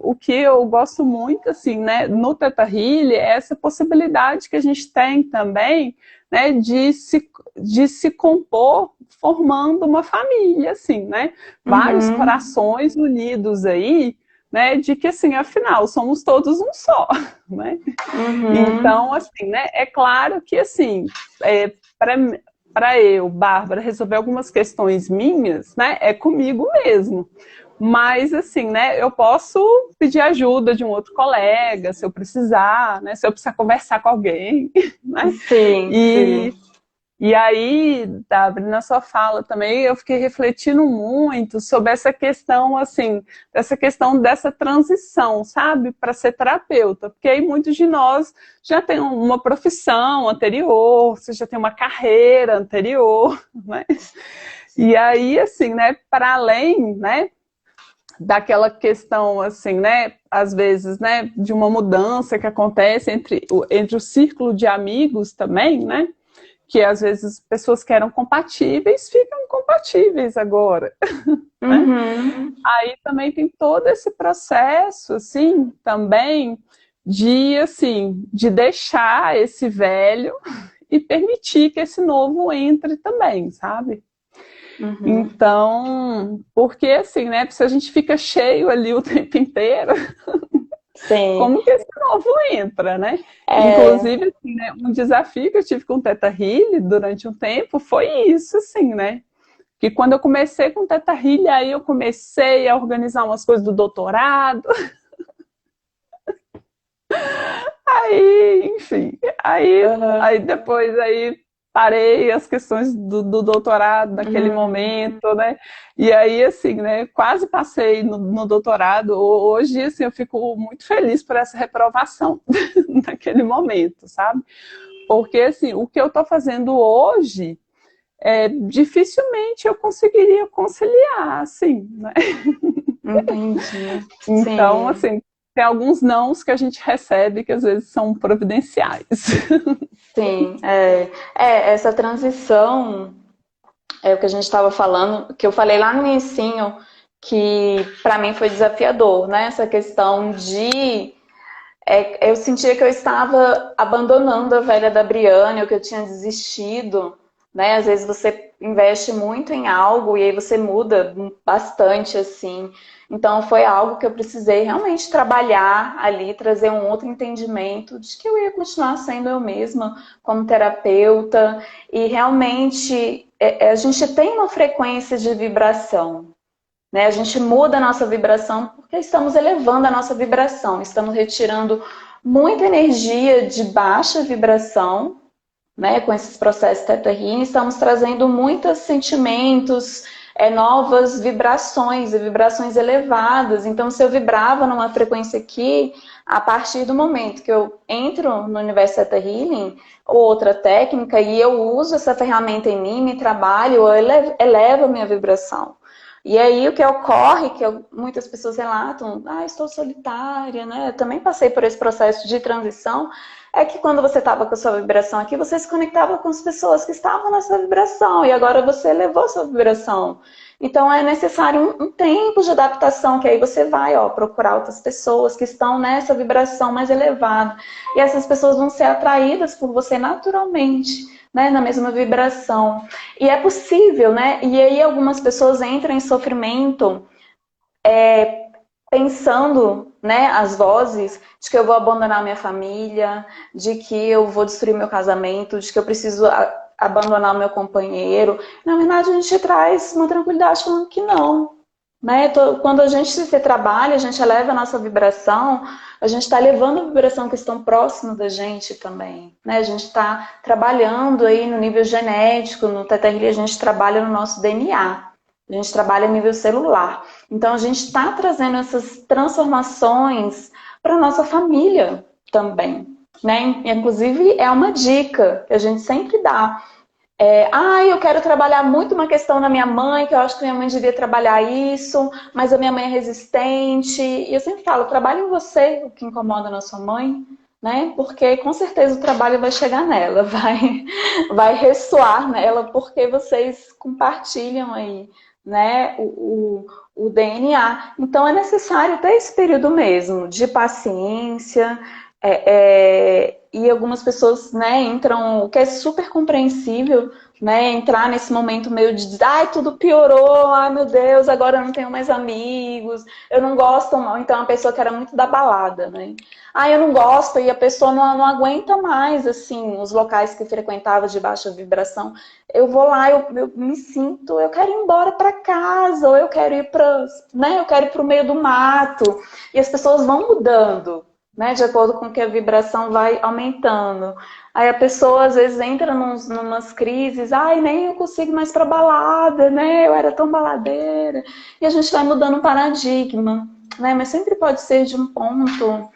Speaker 2: o que eu gosto muito, assim, né, no Teta Healing é essa possibilidade que a gente tem também, né, de se compor formando uma família, assim, né? Vários
Speaker 1: Uhum.
Speaker 2: corações unidos aí, né, de que, assim, afinal, somos todos um só, né? Então,
Speaker 1: Uhum.
Speaker 2: assim, né, é claro que, assim, para eu, Bárbara, resolver algumas questões minhas, né, é comigo mesmo. Mas, assim, né, eu posso pedir ajuda de um outro colega, se eu precisar, né, se eu precisar conversar com alguém, né?
Speaker 1: Sim, sim.
Speaker 2: E, e aí, Dabri, na sua fala também, eu fiquei refletindo muito sobre essa questão, assim, dessa transição, sabe, para ser terapeuta. Porque aí muitos de nós já têm uma profissão anterior, você já tem uma carreira anterior, né? E aí, assim, né, para além, né, daquela questão, assim, né, às vezes, né, de uma mudança que acontece entre o círculo de amigos também, né, que às vezes pessoas que eram compatíveis ficam incompatíveis agora, né?
Speaker 1: Uhum.
Speaker 2: Aí também tem todo esse processo, assim, também de, assim, de deixar esse velho e permitir que esse novo entre também, sabe?
Speaker 1: Uhum.
Speaker 2: Então, porque assim, né? Se a gente fica cheio ali o tempo inteiro,
Speaker 1: Sim.
Speaker 2: como que esse novo entra, né?
Speaker 1: É.
Speaker 2: Inclusive, assim, né, um desafio que eu tive com o Teta Healing durante um tempo foi isso, assim, né? Que quando eu comecei com o Teta Healing, aí eu comecei a organizar umas coisas do doutorado, aí, enfim, aí
Speaker 1: Uhum.
Speaker 2: depois aí parei as questões do doutorado naquele
Speaker 1: Uhum.
Speaker 2: momento, né? E aí, assim, né, quase passei no doutorado. Hoje, assim, eu fico muito feliz por essa reprovação naquele momento, sabe? Porque, assim, o que eu estou fazendo hoje, dificilmente eu conseguiria conciliar, assim, né?
Speaker 1: Entendi.
Speaker 2: Então,
Speaker 1: Sim.
Speaker 2: assim, tem alguns nãos que a gente recebe que às vezes são providenciais.
Speaker 1: Sim, essa transição é o que a gente estava falando, que eu falei lá no inicinho, que para mim foi desafiador, né? Essa questão de eu sentia que eu estava abandonando a velha da Briane, ou que eu tinha desistido, né? Às vezes você investe muito em algo e aí você muda bastante, assim. Então foi algo que eu precisei realmente trabalhar ali, trazer um outro entendimento de que eu ia continuar sendo eu mesma como terapeuta e realmente a gente tem uma frequência de vibração, né? A gente muda a nossa vibração porque estamos elevando a nossa vibração, estamos retirando muita energia de baixa vibração, né? Com esses processos Theta Healing, estamos trazendo muitos sentimentos, novas vibrações, e vibrações elevadas. Então, se eu vibrava numa frequência aqui, a partir do momento que eu entro no universo Theta Healing, ou outra técnica, e eu uso essa ferramenta em mim, me trabalho, eu elevo a minha vibração. E aí o que ocorre, muitas pessoas relatam, estou solitária, né? Eu também passei por esse processo de transição, é que quando você estava com a sua vibração aqui, você se conectava com as pessoas que estavam nessa vibração, e agora você elevou sua vibração. Então é necessário um tempo de adaptação, que aí você vai procurar outras pessoas que estão nessa vibração mais elevada. E essas pessoas vão ser atraídas por você naturalmente, né, na mesma vibração. E é possível, né? E aí algumas pessoas entram em sofrimento pensando, né, as vozes de que eu vou abandonar minha família, de que eu vou destruir meu casamento, de que eu preciso abandonar o meu companheiro. Na verdade, a gente traz uma tranquilidade falando que não. Né? Quando a gente se trabalha, a gente eleva a nossa vibração, a gente está levando a vibração que estão próximo da gente também. Né? A gente está trabalhando aí no nível genético, no Theta Healing a gente trabalha no nosso DNA. A gente trabalha a nível celular. Então, a gente está trazendo essas transformações para a nossa família também. Né? Inclusive, é uma dica que a gente sempre dá. Eu quero trabalhar muito uma questão na minha mãe, que eu acho que minha mãe devia trabalhar isso, mas a minha mãe é resistente. E eu sempre falo, trabalhe em você o que incomoda na sua mãe, né? Porque com certeza o trabalho vai chegar nela, vai ressoar nela, porque vocês compartilham aí, né, o DNA. Então é necessário ter esse período mesmo de paciência, e algumas pessoas, né, entram, o que é super compreensível, né, entrar nesse momento meio de tudo piorou, ai meu Deus, agora eu não tenho mais amigos, eu não gosto, então a pessoa que era muito da balada, né, eu não gosto, e a pessoa não aguenta mais, assim, os locais que frequentava de baixa vibração, eu vou lá, eu me sinto, eu quero ir embora para casa, ou eu quero ir para, né, eu quero ir para o meio do mato, e as pessoas vão mudando, né, de acordo com que a vibração vai aumentando. Aí a pessoa às vezes entra numas crises, nem eu consigo mais pra balada, né? Eu era tão baladeira. E a gente vai mudando o paradigma, né? Mas sempre pode ser de um ponto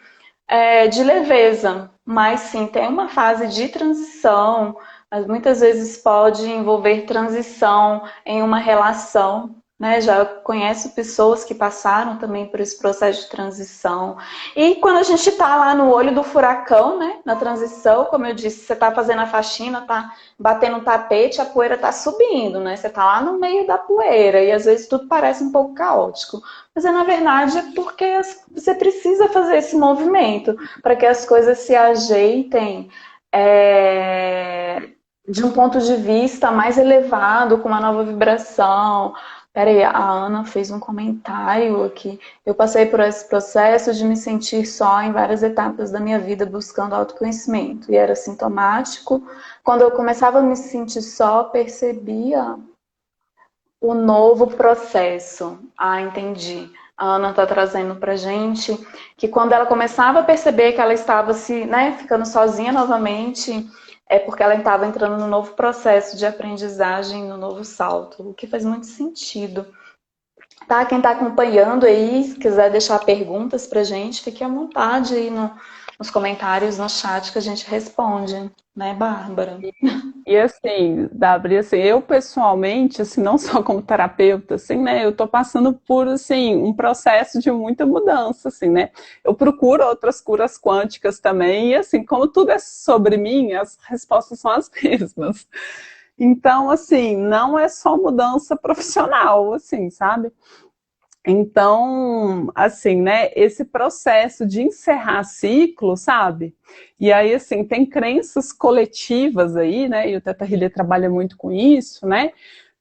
Speaker 1: de leveza. Mas sim, tem uma fase de transição, mas muitas vezes pode envolver transição em uma relação, né? Já conheço pessoas que passaram também por esse processo de transição. E quando a gente está lá no olho do furacão, né? Na transição, como eu disse, você está fazendo a faxina, está batendo o tapete, a poeira está subindo, né? Você está lá no meio da poeira e às vezes tudo parece um pouco caótico. Mas na verdade é porque você precisa fazer esse movimento para que as coisas se ajeitem de um ponto de vista mais elevado, com uma nova vibração. Peraí, a Ana fez um comentário aqui. Eu passei por esse processo de me sentir só em várias etapas da minha vida buscando autoconhecimento. E era sintomático. Quando eu começava a me sentir só, percebia o novo processo. Entendi. A Ana está trazendo pra gente que quando ela começava a perceber que ela estava ficando sozinha novamente, é porque ela estava entrando no novo processo de aprendizagem, no novo salto, o que faz muito sentido. Tá? Quem está acompanhando aí, se quiser deixar perguntas pra gente, fique à vontade aí nos comentários, no chat que a gente responde, né, Bárbara?
Speaker 2: E assim, Dabri, assim, eu pessoalmente, assim, não só como terapeuta, assim, né, eu tô passando por, assim, um processo de muita mudança, assim, né, eu procuro outras curas quânticas também, e assim, como tudo é sobre mim, as respostas são as mesmas. Então, assim, não é só mudança profissional, assim, sabe? Então, assim, né, esse processo de encerrar ciclo, sabe? E aí, assim, tem crenças coletivas aí, né, e o Teta Healer trabalha muito com isso, né,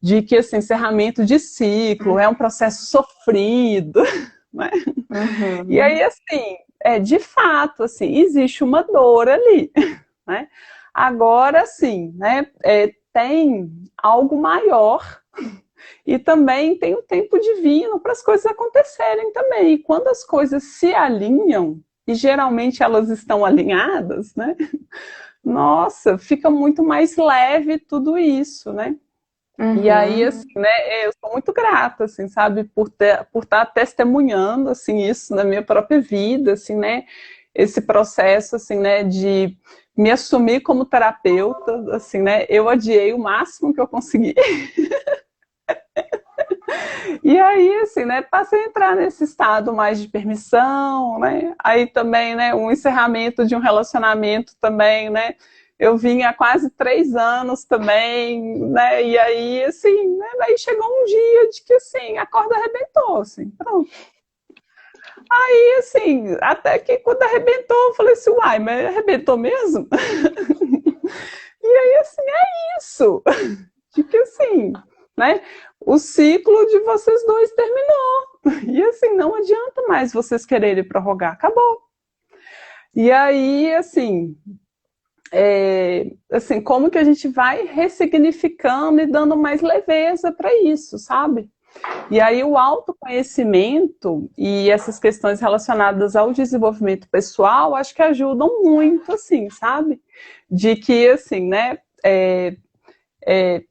Speaker 2: de que, assim, encerramento de ciclo é um processo sofrido, né? E
Speaker 1: Uhum.
Speaker 2: aí, assim, de fato, assim, existe uma dor ali, né? Agora, sim, né, tem algo maior e também tem o tempo divino para as coisas acontecerem também. E quando as coisas se alinham, e geralmente elas estão alinhadas, né? Nossa, fica muito mais leve tudo isso, né? E aí,
Speaker 1: Uhum.
Speaker 2: assim, né, eu sou muito grata, assim, sabe, por estar testemunhando, assim, isso na minha própria vida, assim, né, esse processo, assim, né, de me assumir como terapeuta, assim, né, eu adiei o máximo que eu consegui. E aí, assim, né, passei a entrar nesse estado mais de permissão, né? Aí também, né, um encerramento de um relacionamento também, né? Eu vim há quase 3 anos também, né? E aí, assim, né? Daí chegou um dia de que, assim, a corda arrebentou, assim, pronto. E, assim, até que quando arrebentou, eu falei assim, uai, mas arrebentou mesmo? E aí, assim, é isso. De que, assim, né? O ciclo de vocês dois terminou. E assim, não adianta mais vocês quererem prorrogar, acabou. E aí, assim, como que a gente vai ressignificando e dando mais leveza para isso, sabe? E aí o autoconhecimento e essas questões relacionadas ao desenvolvimento pessoal, acho que ajudam muito, assim, sabe? De que, assim, né,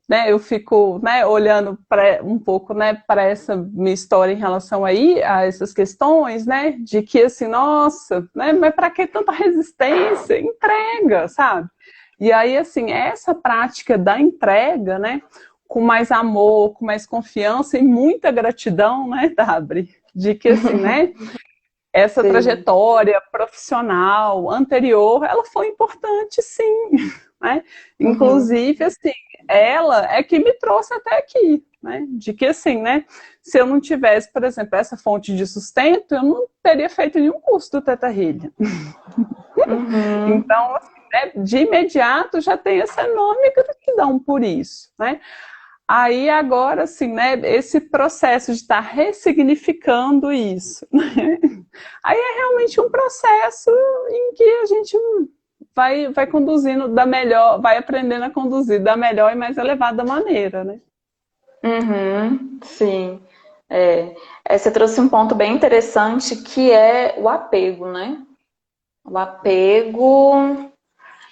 Speaker 2: né, eu fico, né, olhando um pouco, né, para essa minha história em relação aí a essas questões, né, de que assim, nossa, né, mas para que tanta resistência? Entrega, sabe? E aí, assim, essa prática da entrega, né, com mais amor, com mais confiança e muita gratidão, né, Dabri? De que, assim, né, essa
Speaker 1: Sim.
Speaker 2: trajetória profissional anterior, ela foi importante, sim, né?
Speaker 1: Uhum.
Speaker 2: Inclusive, assim, ela é que me trouxe até aqui, né? De que, assim, né? Se eu não tivesse, por exemplo, essa fonte de sustento, eu não teria feito nenhum curso do Teta Healing.
Speaker 1: Uhum.
Speaker 2: Então, assim, né, de imediato já tem essa enorme gratidão por isso, né? Aí agora, assim, né, esse processo de estar ressignificando isso, né? Aí é realmente um processo em que a gente vai conduzindo da melhor, vai aprendendo a conduzir da melhor e mais elevada maneira, né?
Speaker 1: Uhum. Sim. É. Você trouxe um ponto bem interessante que é o apego, né? O apego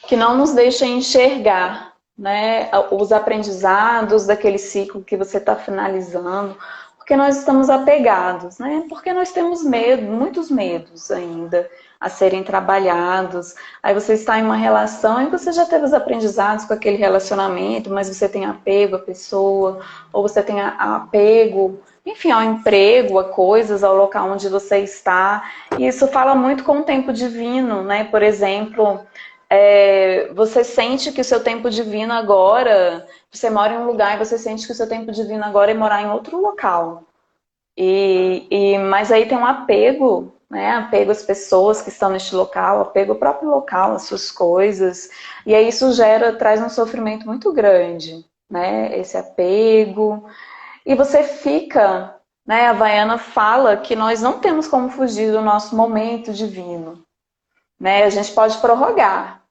Speaker 1: que não nos deixa enxergar, né, os aprendizados daquele ciclo que você está finalizando, porque nós estamos apegados, né? Porque nós temos medo, muitos medos ainda a serem trabalhados. Aí você está em uma relação e você já teve os aprendizados com aquele relacionamento, mas você tem apego à pessoa, ou você tem apego, enfim, ao emprego, a coisas, ao local onde você está. E isso fala muito com o tempo divino, né? Por exemplo, você sente que o seu tempo divino agora, você mora em um lugar e você sente que o seu tempo divino agora é morar em outro local. Mas aí tem um apego, né? Apego às pessoas que estão neste local, apego ao próprio local, às suas coisas. E aí isso traz um sofrimento muito grande, né? Esse apego. E você fica, né? A Havaiana fala que nós não temos como fugir do nosso momento divino, né? A gente pode prorrogar,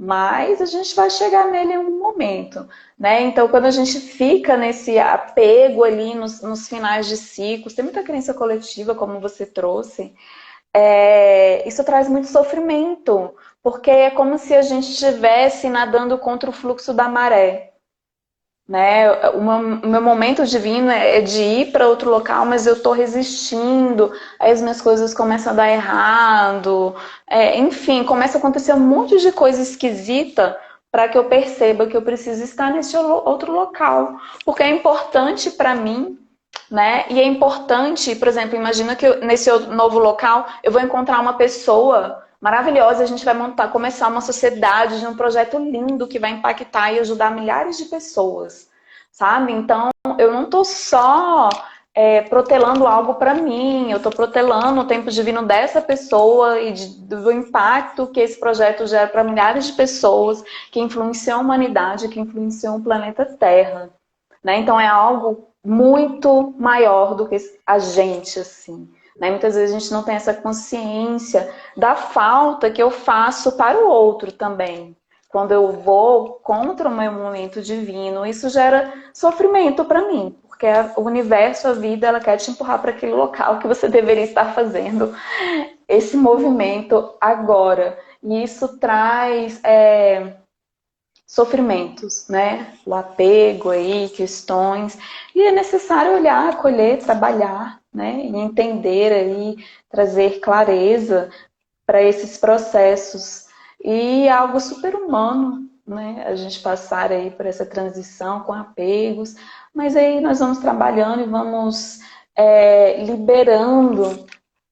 Speaker 1: mas a gente vai chegar nele em um momento, né? Então, quando a gente fica nesse apego ali nos finais de ciclos, tem muita crença coletiva, como você trouxe, isso traz muito sofrimento, porque é como se a gente estivesse nadando contra o fluxo da maré, né? O meu momento divino é de ir para outro local, mas eu estou resistindo, aí as minhas coisas começam a dar errado, enfim, começa a acontecer um monte de coisa esquisita para que eu perceba que eu preciso estar nesse outro local, porque é importante para mim, né? E é importante, por exemplo, imagina que nesse novo local eu vou encontrar uma pessoa maravilhosa, a gente vai começar uma sociedade de um projeto lindo que vai impactar e ajudar milhares de pessoas, sabe? Então, eu não estou só protelando algo para mim, eu estou protelando o tempo divino dessa pessoa e do impacto que esse projeto gera para milhares de pessoas, que influenciam a humanidade, que influenciam o planeta Terra, né? Então, é algo muito maior do que a gente, assim. Né? Muitas vezes a gente não tem essa consciência da falta que eu faço para o outro também. Quando eu vou contra o meu momento divino, isso gera sofrimento para mim, porque o universo, a vida, ela quer te empurrar para aquele local que você deveria estar fazendo esse movimento agora. E isso traz sofrimentos, né? O apego aí, questões. E é necessário olhar, acolher, trabalhar, né? E entender aí, trazer clareza para esses processos. E é algo super humano, né? A gente passar aí por essa transição com apegos. Mas aí nós vamos trabalhando e vamos liberando,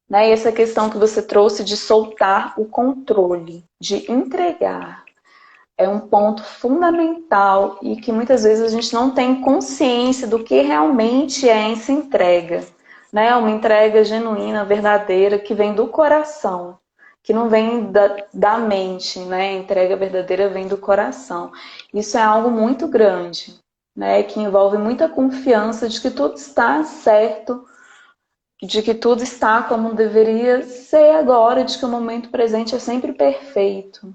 Speaker 1: né? E essa questão que você trouxe de soltar o controle, de entregar é um ponto fundamental e que muitas vezes a gente não tem consciência do que realmente é essa entrega, né? Uma entrega genuína, verdadeira, que vem do coração, que não vem da mente, né? A entrega verdadeira vem do coração. Isso é algo muito grande, né? Que envolve muita confiança de que tudo está certo, de que tudo está como deveria ser agora, de que o momento presente é sempre perfeito.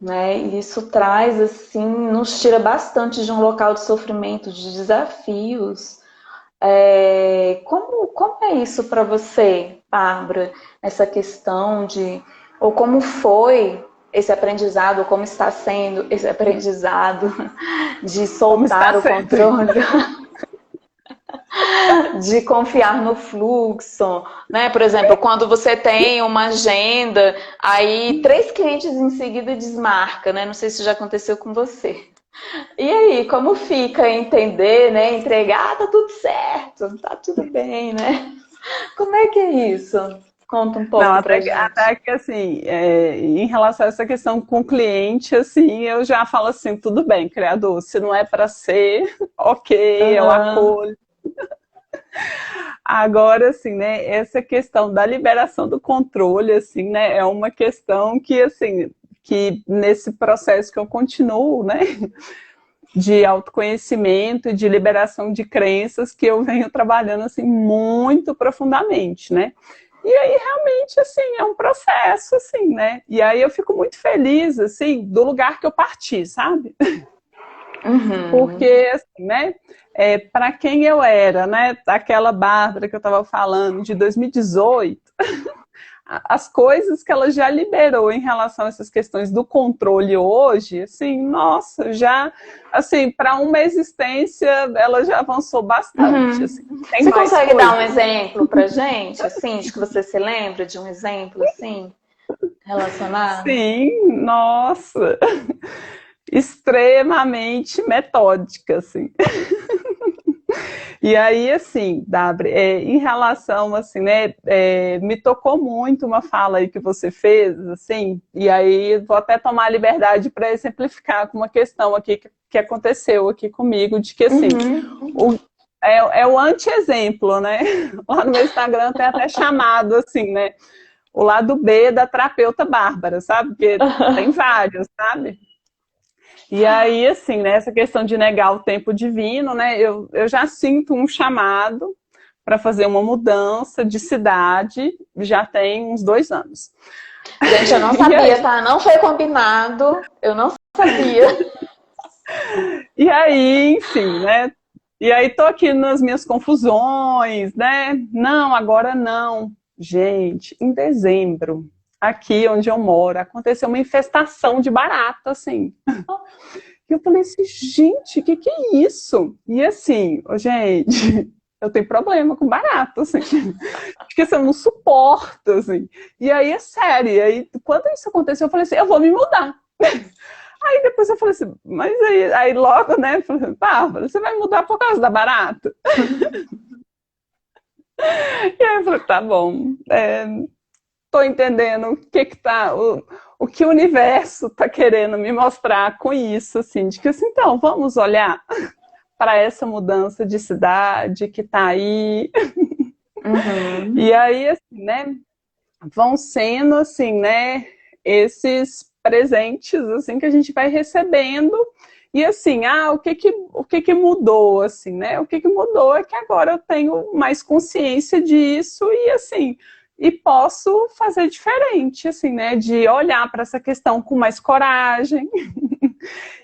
Speaker 1: Né? E isso traz, assim, nos tira bastante de um local de sofrimento, de desafios. Como é isso para você, Bárbara? Essa questão ou como foi esse aprendizado, ou como está sendo esse aprendizado de soltar o controle? De confiar no fluxo, né? Por exemplo, quando você tem uma agenda, aí 3 clientes em seguida desmarca, né? Não sei se já aconteceu com você. E aí, como fica entender, né? Entregar, tá tudo certo, tá tudo bem, né? Como é que é isso? Conta um
Speaker 2: Não,
Speaker 1: pouco pra gente.
Speaker 2: até que assim, em relação a essa questão com o cliente, assim, eu já falo assim, tudo bem, criador, se não é para ser, ok, eu acolho. Agora, assim, né, essa questão da liberação do controle, assim, né, é uma questão que, assim, que nesse processo que eu continuo, né, de autoconhecimento e de liberação de crenças que eu venho trabalhando, assim, muito profundamente, né. E aí, realmente, assim, é um processo, assim, né, e aí eu fico muito feliz, assim, do lugar que eu parti, sabe?
Speaker 1: Uhum.
Speaker 2: Porque, assim, né, para quem eu era, né, aquela Bárbara que eu estava falando, de 2018, as coisas que ela já liberou em relação a essas questões do controle hoje, assim, nossa, já, assim, para uma existência, ela já avançou bastante,
Speaker 1: Uhum.
Speaker 2: assim, tem
Speaker 1: Você
Speaker 2: mais
Speaker 1: consegue
Speaker 2: coisas.
Speaker 1: dar um exemplo pra gente, assim, de que você se lembra de um exemplo, assim, relacionado?
Speaker 2: Sim, nossa, extremamente metódica, assim. E aí, assim, Dabri, em relação, assim, né, me tocou muito uma fala aí que você fez, assim, e aí vou até tomar a liberdade para exemplificar com uma questão aqui que aconteceu aqui comigo, de que, assim, é o anti-exemplo, né? Lá no meu Instagram tem até chamado, assim, né, o lado B da terapeuta Bárbara, sabe? Porque tem vários, sabe? E aí, assim, né, essa questão de negar o tempo divino, né, eu já sinto um chamado para fazer uma mudança de cidade, já tem uns 2 anos.
Speaker 1: Gente, eu não sabia, tá? Não foi combinado, eu não sabia.
Speaker 2: E aí, enfim, né, e aí tô aqui nas minhas confusões, né, não, agora não. Gente, em dezembro, aqui onde eu moro, aconteceu uma infestação de barata, assim. E eu falei assim, gente, o que é isso? E assim, gente, eu tenho problema com barato, assim. Porque assim, eu não suporto, assim. E aí é sério. E aí, quando isso aconteceu, eu falei assim, eu vou me mudar. Aí depois eu falei assim, mas aí logo, né, eu falei, Bárbara, você vai mudar por causa da barata? E aí eu falei, tá bom, tô entendendo o que o universo tá querendo me mostrar com isso, assim, de que assim, então, vamos olhar para essa mudança de cidade que tá aí.
Speaker 1: Uhum.
Speaker 2: E aí, assim, né, vão sendo, assim, né, esses presentes, assim, que a gente vai recebendo. E assim, o que que mudou, assim, né? O que que mudou é que agora eu tenho mais consciência disso e assim, e posso fazer diferente, assim, né? De olhar para essa questão com mais coragem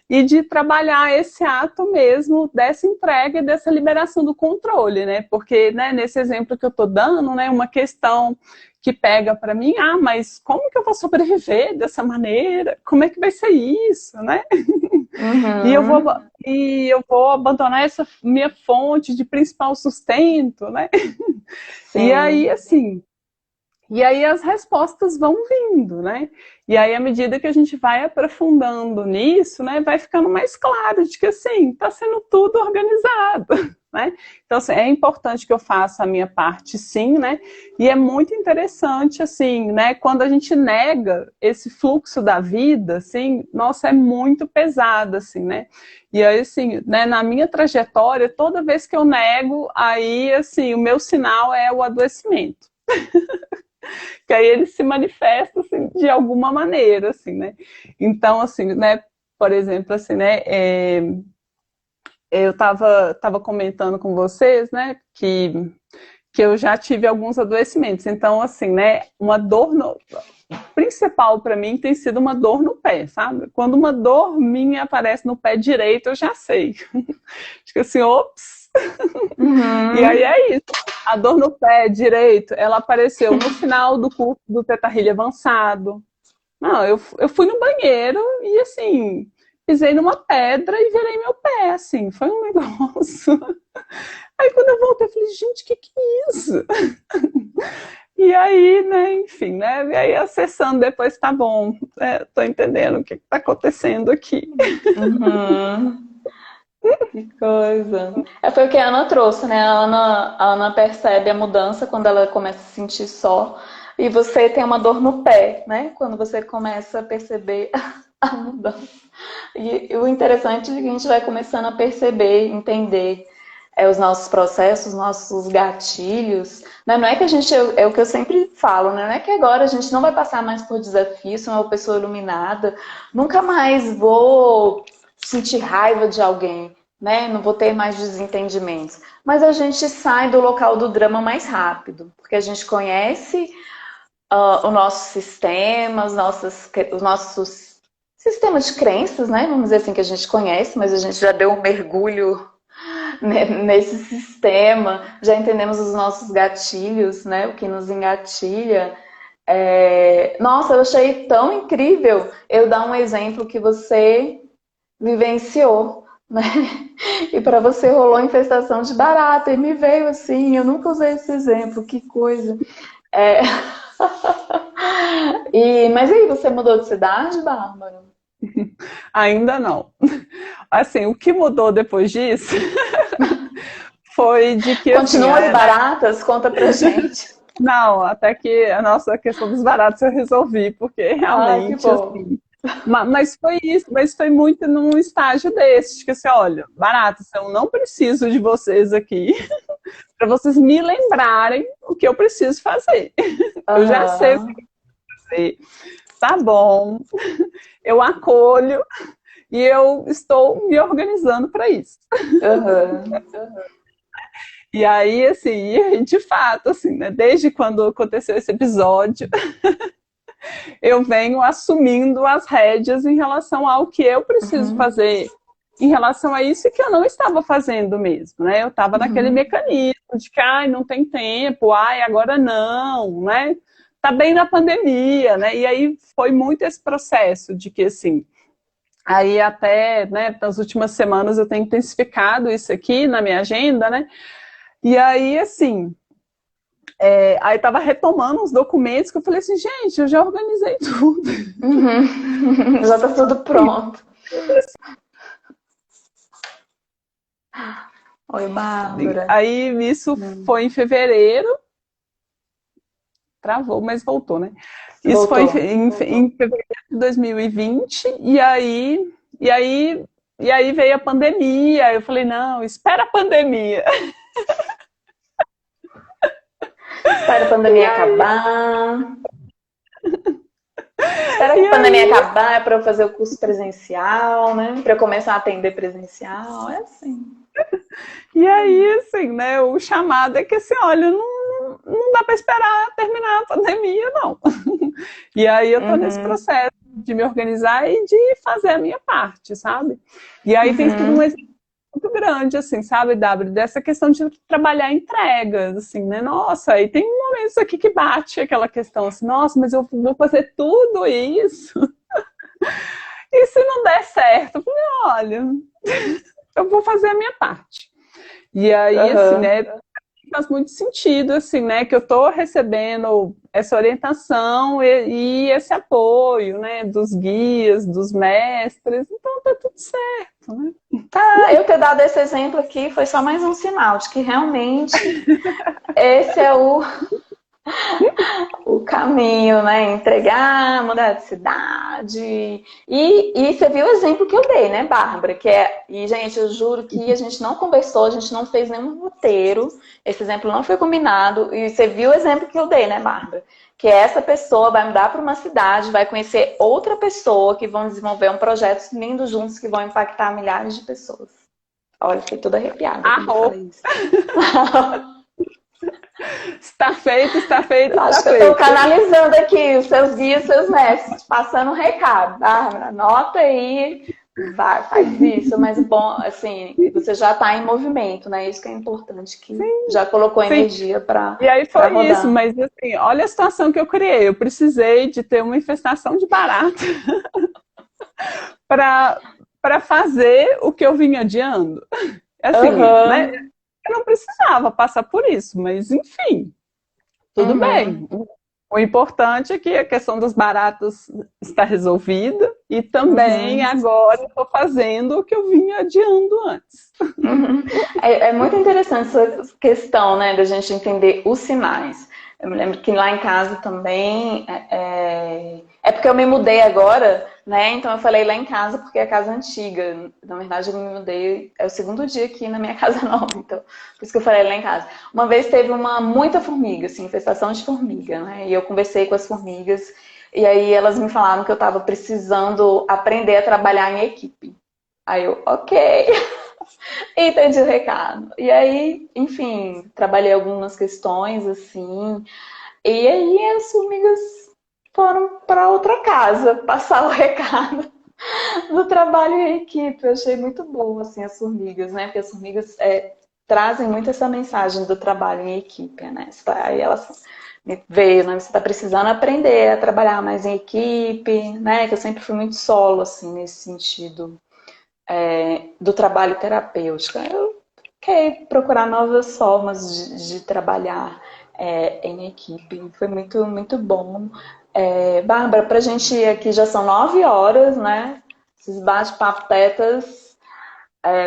Speaker 2: e de trabalhar esse ato mesmo dessa entrega e dessa liberação do controle, né? Porque, né, nesse exemplo que eu estou dando, né, uma questão que pega para mim, mas como que eu vou sobreviver dessa maneira? Como é que vai ser isso, né? E eu vou,
Speaker 1: Uhum.
Speaker 2: e eu vou abandonar essa minha fonte de principal sustento, né? E aí,
Speaker 1: Sim.
Speaker 2: assim, e aí as respostas vão vindo, né? E aí, à medida que a gente vai aprofundando nisso, né, vai ficando mais claro de que, assim, está sendo tudo organizado, né? Então, assim, é importante que eu faça a minha parte, sim, né? E é muito interessante, assim, né, quando a gente nega esse fluxo da vida, assim, nossa, é muito pesado, assim, né? E aí, assim, né, na minha trajetória, toda vez que eu nego, aí, assim, o meu sinal é o adoecimento. Que aí ele se manifesta assim, de alguma maneira, assim, né? Então, assim, né, por exemplo, assim, né, eu tava comentando com vocês, né, que eu já tive alguns adoecimentos. Então, assim, né, uma dor principal para mim tem sido uma dor no pé, sabe? Quando uma dor minha aparece no pé direito, eu já sei. Acho que assim, ops. E aí
Speaker 1: Uhum.
Speaker 2: é isso. A dor no pé direito, ela apareceu no final do curso do Teta Healing avançado. Não, eu fui no banheiro e assim, pisei numa pedra e virei meu pé, assim, foi um negócio. Aí quando eu voltei, eu falei, gente, que é isso? E aí, né, enfim, né, e aí acessando depois, tá bom, tô entendendo o que tá acontecendo aqui.
Speaker 1: Uhum. Que coisa. Foi o que a Ana trouxe, né? A Ana percebe a mudança quando ela começa a se sentir só. E você tem uma dor no pé, né? Quando você começa a perceber a mudança. E o interessante é que a gente vai começando a perceber, entender os nossos processos, os nossos gatilhos. Né? Não é que a gente, é o que eu sempre falo, né? Não é que agora a gente não vai passar mais por desafios, sou uma pessoa iluminada, nunca mais vou sentir raiva de alguém, né? Não vou ter mais desentendimentos. Mas a gente sai do local do drama mais rápido, porque a gente conhece o nosso sistema, os nossos sistemas de crenças, né? Vamos dizer assim, que a gente conhece, mas a gente já deu um mergulho nesse sistema, já entendemos os nossos gatilhos, né? O que nos engatilha. Nossa, eu achei tão incrível eu dar um exemplo que você vivenciou, né? E para você rolou infestação de barata e me veio assim, eu nunca usei esse exemplo, que coisa. É... Mas aí, você mudou de cidade, Bárbara?
Speaker 2: Ainda não. Assim, o que mudou depois disso foi de que, assim,
Speaker 1: Continua as baratas? Conta pra gente.
Speaker 2: não, até que a nossa questão dos baratos eu resolvi, porque
Speaker 1: Ai, que
Speaker 2: realmente,
Speaker 1: bom.
Speaker 2: assim, mas foi isso, mas foi muito num estágio desse, que assim, olha, baratos, eu não preciso de vocês aqui para vocês me lembrarem o que eu preciso fazer. Eu já sei o que
Speaker 1: Aham,
Speaker 2: fazer, tá bom, eu acolho e eu estou me organizando para isso.
Speaker 1: aham.
Speaker 2: E aí, assim, de fato, assim, né, desde quando aconteceu esse episódio, eu venho assumindo as rédeas em relação ao que eu preciso
Speaker 1: Uhum,
Speaker 2: fazer em relação a isso que eu não estava fazendo mesmo, né? Eu estava naquele
Speaker 1: uhum,
Speaker 2: mecanismo de que, não tem tempo, agora não, né? Tá bem na pandemia, né? E aí foi muito esse processo de que, assim, Aí até, né, nas últimas semanas eu tenho intensificado isso aqui na minha agenda, né? E aí, assim, aí tava retomando uns documentos que eu falei assim, gente, eu já organizei tudo.
Speaker 1: Uhum. Já tá tudo pronto. Oi, Bárbara.
Speaker 2: Aí isso foi em fevereiro, travou, mas voltou, né? Isso foi
Speaker 1: Voltou.
Speaker 2: em fevereiro de 2020, e aí veio a pandemia. Eu falei, não, espera a pandemia.
Speaker 1: Espera a
Speaker 2: E
Speaker 1: pandemia
Speaker 2: aí,
Speaker 1: acabar. Espera que
Speaker 2: e
Speaker 1: a pandemia
Speaker 2: aí,
Speaker 1: acabar para eu fazer o curso presencial, né? Para eu começar a atender presencial. É assim.
Speaker 2: e aí, assim, né? O chamado é que assim, olha, não dá para esperar terminar a pandemia, não. E aí eu tô nesse
Speaker 1: Uhum,
Speaker 2: processo de me organizar e de fazer a minha parte, sabe? E aí tem sido um
Speaker 1: uhum,
Speaker 2: exemplo muito grande, assim, sabe, W, dessa questão de trabalhar entregas, assim, né? Nossa, aí tem momentos aqui que bate aquela questão assim, nossa, mas eu vou fazer tudo isso. E se não der certo? Eu falei, olha, eu vou fazer a minha parte. E aí, assim,
Speaker 1: uhum.
Speaker 2: né, faz muito sentido, assim, né, que eu estou recebendo essa orientação e esse apoio, né, dos guias, dos mestres, então tá tudo certo, né?
Speaker 1: Tá, eu ter dado esse exemplo aqui foi só mais um sinal de que realmente esse é o caminho, né? Entregar, mudar de cidade. E você viu o exemplo que eu dei, né, Bárbara? E, gente, eu juro que a gente não conversou, a gente não fez nenhum roteiro, esse exemplo não foi combinado. E você viu o exemplo que eu dei, né, Bárbara? Que essa pessoa vai mudar para uma cidade, vai conhecer outra pessoa, que vão desenvolver um projeto lindo juntos, que vão impactar milhares de pessoas. Olha, fiquei toda arrepiada quando eu
Speaker 2: Arro,
Speaker 1: falei isso.
Speaker 2: está feito, está feito, está
Speaker 1: Acho que eu estou
Speaker 2: feito.
Speaker 1: canalizando aqui os seus guias, seus mestres, passando um recado. Bárbara, anota aí, vai, faz isso, mas bom, assim, você já está em movimento, né? Isso que é importante, que já colocou
Speaker 2: Sim,
Speaker 1: energia para
Speaker 2: e aí foi isso,
Speaker 1: rodar.
Speaker 2: mas assim, olha a situação que eu criei. Eu precisei de ter uma infestação de barata para fazer o que eu vinha adiando. Assim, né?
Speaker 1: Aham,
Speaker 2: Eu não precisava passar por isso, mas enfim, tudo
Speaker 1: uhum,
Speaker 2: bem. O importante é que a questão das baratas está resolvida e também
Speaker 1: uhum.
Speaker 2: agora estou fazendo o que eu vinha adiando antes.
Speaker 1: Uhum. É muito interessante essa questão, né, da gente entender os sinais. Eu me lembro que lá em casa também é porque eu me mudei agora, né? Então eu falei lá em casa porque é a casa antiga. Na verdade, eu me mudei, é o segundo dia aqui na minha casa nova, então por isso que eu falei lá em casa. Uma vez teve muita formiga, assim, infestação de formiga, né? E eu conversei com as formigas e aí elas me falaram que eu estava precisando aprender a trabalhar em equipe. Aí eu, ok. Entendi o recado. E aí, enfim, trabalhei algumas questões assim. E aí as formigas foram para outra casa passar o recado do trabalho em equipe. Eu achei muito bom assim as formigas, né? Porque as formigas trazem muito essa mensagem do trabalho em equipe, né? Aí elas me veio, né? Você está precisando aprender a trabalhar mais em equipe, né? Que eu sempre fui muito solo assim nesse sentido do trabalho terapêutico. Eu quero procurar novas formas de trabalhar em equipe. Foi muito, muito bom. Bárbara, para a gente aqui já são 9 horas, né? Esses bate-papo tetas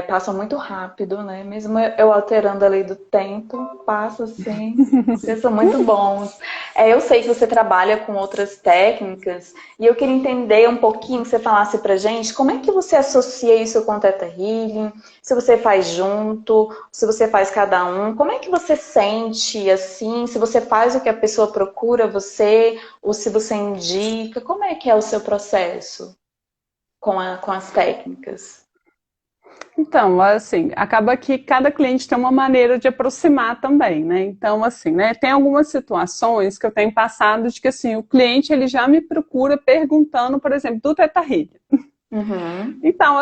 Speaker 1: passam muito rápido, né? Mesmo eu alterando a lei do tempo, passa assim, porque são muito bons. Eu sei que você trabalha com outras técnicas e eu queria entender um pouquinho, que você falasse pra gente, como é que você associa isso com o Theta Healing? Se você faz junto, se você faz cada um, como é que você sente assim? Se você faz o que a pessoa procura você, ou se você indica, como é que é o seu processo com as técnicas?
Speaker 2: Então, assim, acaba que cada cliente tem uma maneira de aproximar também, né? Então, assim, né, tem algumas situações que eu tenho passado de que, assim, o cliente, ele já me procura perguntando, por exemplo, do Theta Healing.
Speaker 1: Uhum.
Speaker 2: Então,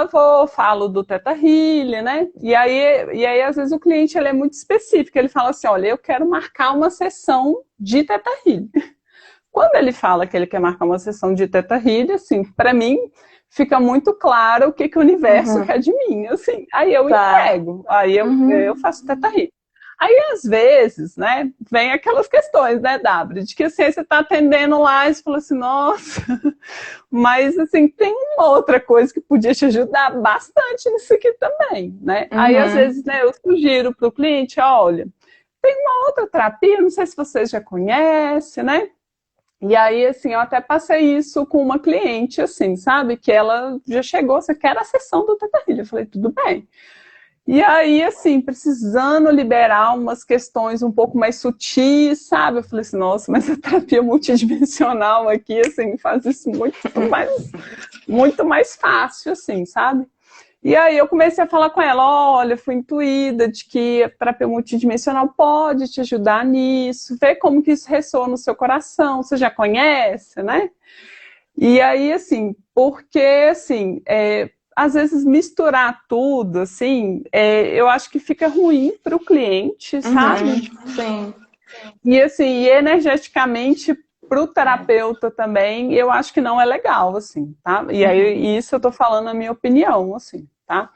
Speaker 2: falo do Theta Healing, né? E aí, às vezes, o cliente, ele é muito específico, ele fala assim, olha, eu quero marcar uma sessão de Theta Healing. Quando ele fala que ele quer marcar uma sessão de Theta Healing, assim, para mim, fica muito claro o que, que o universo quer de mim, assim. Aí eu entrego, aí eu faço Teta Healing. Aí, às vezes, né, vem aquelas questões, né, W, de que assim, você está atendendo lá e você fala assim, nossa, mas assim, tem uma outra coisa que podia te ajudar bastante nisso aqui também, né? Aí, às vezes, né, eu sugiro para o cliente, olha, tem uma outra terapia, não sei se vocês já conhecem, né? E aí, assim, eu até passei isso com uma cliente, assim, sabe? Que ela já chegou, você quer a sessão do Teta Healing? Eu falei, tudo bem. E aí, assim, precisando liberar umas questões um pouco mais sutis, sabe? Eu falei assim, nossa, mas a terapia multidimensional aqui, assim, faz isso muito mais fácil, assim, sabe? E aí eu comecei a falar com ela, olha, fui intuída de que a terapia multidimensional pode te ajudar nisso, ver como que isso ressoa no seu coração, você já conhece, né? E aí, assim, porque, assim, às vezes misturar tudo, assim, eu acho que fica ruim para o cliente, sabe?
Speaker 1: Sim.
Speaker 2: E assim, e energeticamente para o terapeuta também, eu acho que não é legal, assim, tá? E aí, isso eu tô falando a minha opinião, assim, tá?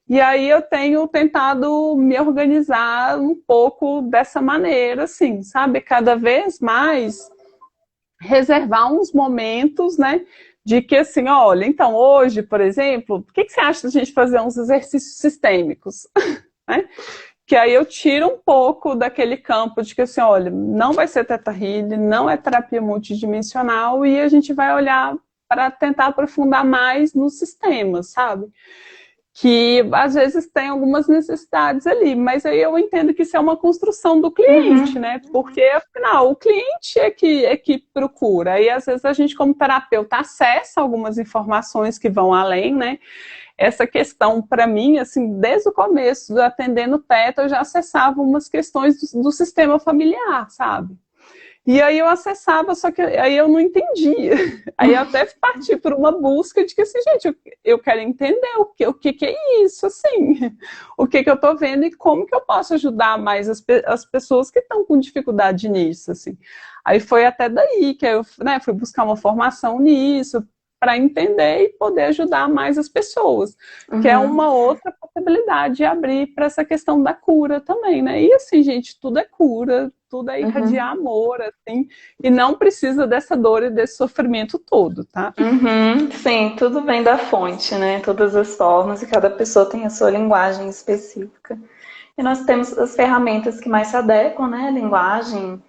Speaker 2: E aí eu tenho tentado me organizar um pouco dessa maneira, assim, sabe? Cada vez mais reservar uns momentos, né? De que assim, olha, então hoje, por exemplo, o que você acha da gente fazer uns exercícios sistêmicos? Né? Que aí eu tiro um pouco daquele campo de que assim, olha, não vai ser Teta Healing, não é terapia multidimensional e a gente vai olhar para tentar aprofundar mais no sistema, sabe? Que às vezes tem algumas necessidades ali, mas aí eu entendo que isso é uma construção do cliente, né? Porque afinal o cliente é que procura, e às vezes a gente como terapeuta acessa algumas informações que vão além, né? Essa questão para mim, assim, desde o começo, atendendo Teta, eu já acessava umas questões do sistema familiar, sabe? E aí eu acessava, só que aí eu não entendia. Aí eu até parti por uma busca de que, assim, gente, eu quero entender o que é isso, assim. O que eu tô vendo e como que eu posso ajudar mais as pessoas que estão com dificuldade nisso, assim. Aí foi até daí que eu, né, fui buscar uma formação nisso, para entender e poder ajudar mais as pessoas, que é uma outra possibilidade de abrir para essa questão da cura também, né? E assim, gente, tudo é cura, tudo é irradiar amor, assim, e não precisa dessa dor e desse sofrimento todo, tá?
Speaker 1: Sim, tudo vem da fonte, né? Todas as formas, e cada pessoa tem a sua linguagem específica. E nós temos as ferramentas que mais se adequam, né? A linguagem,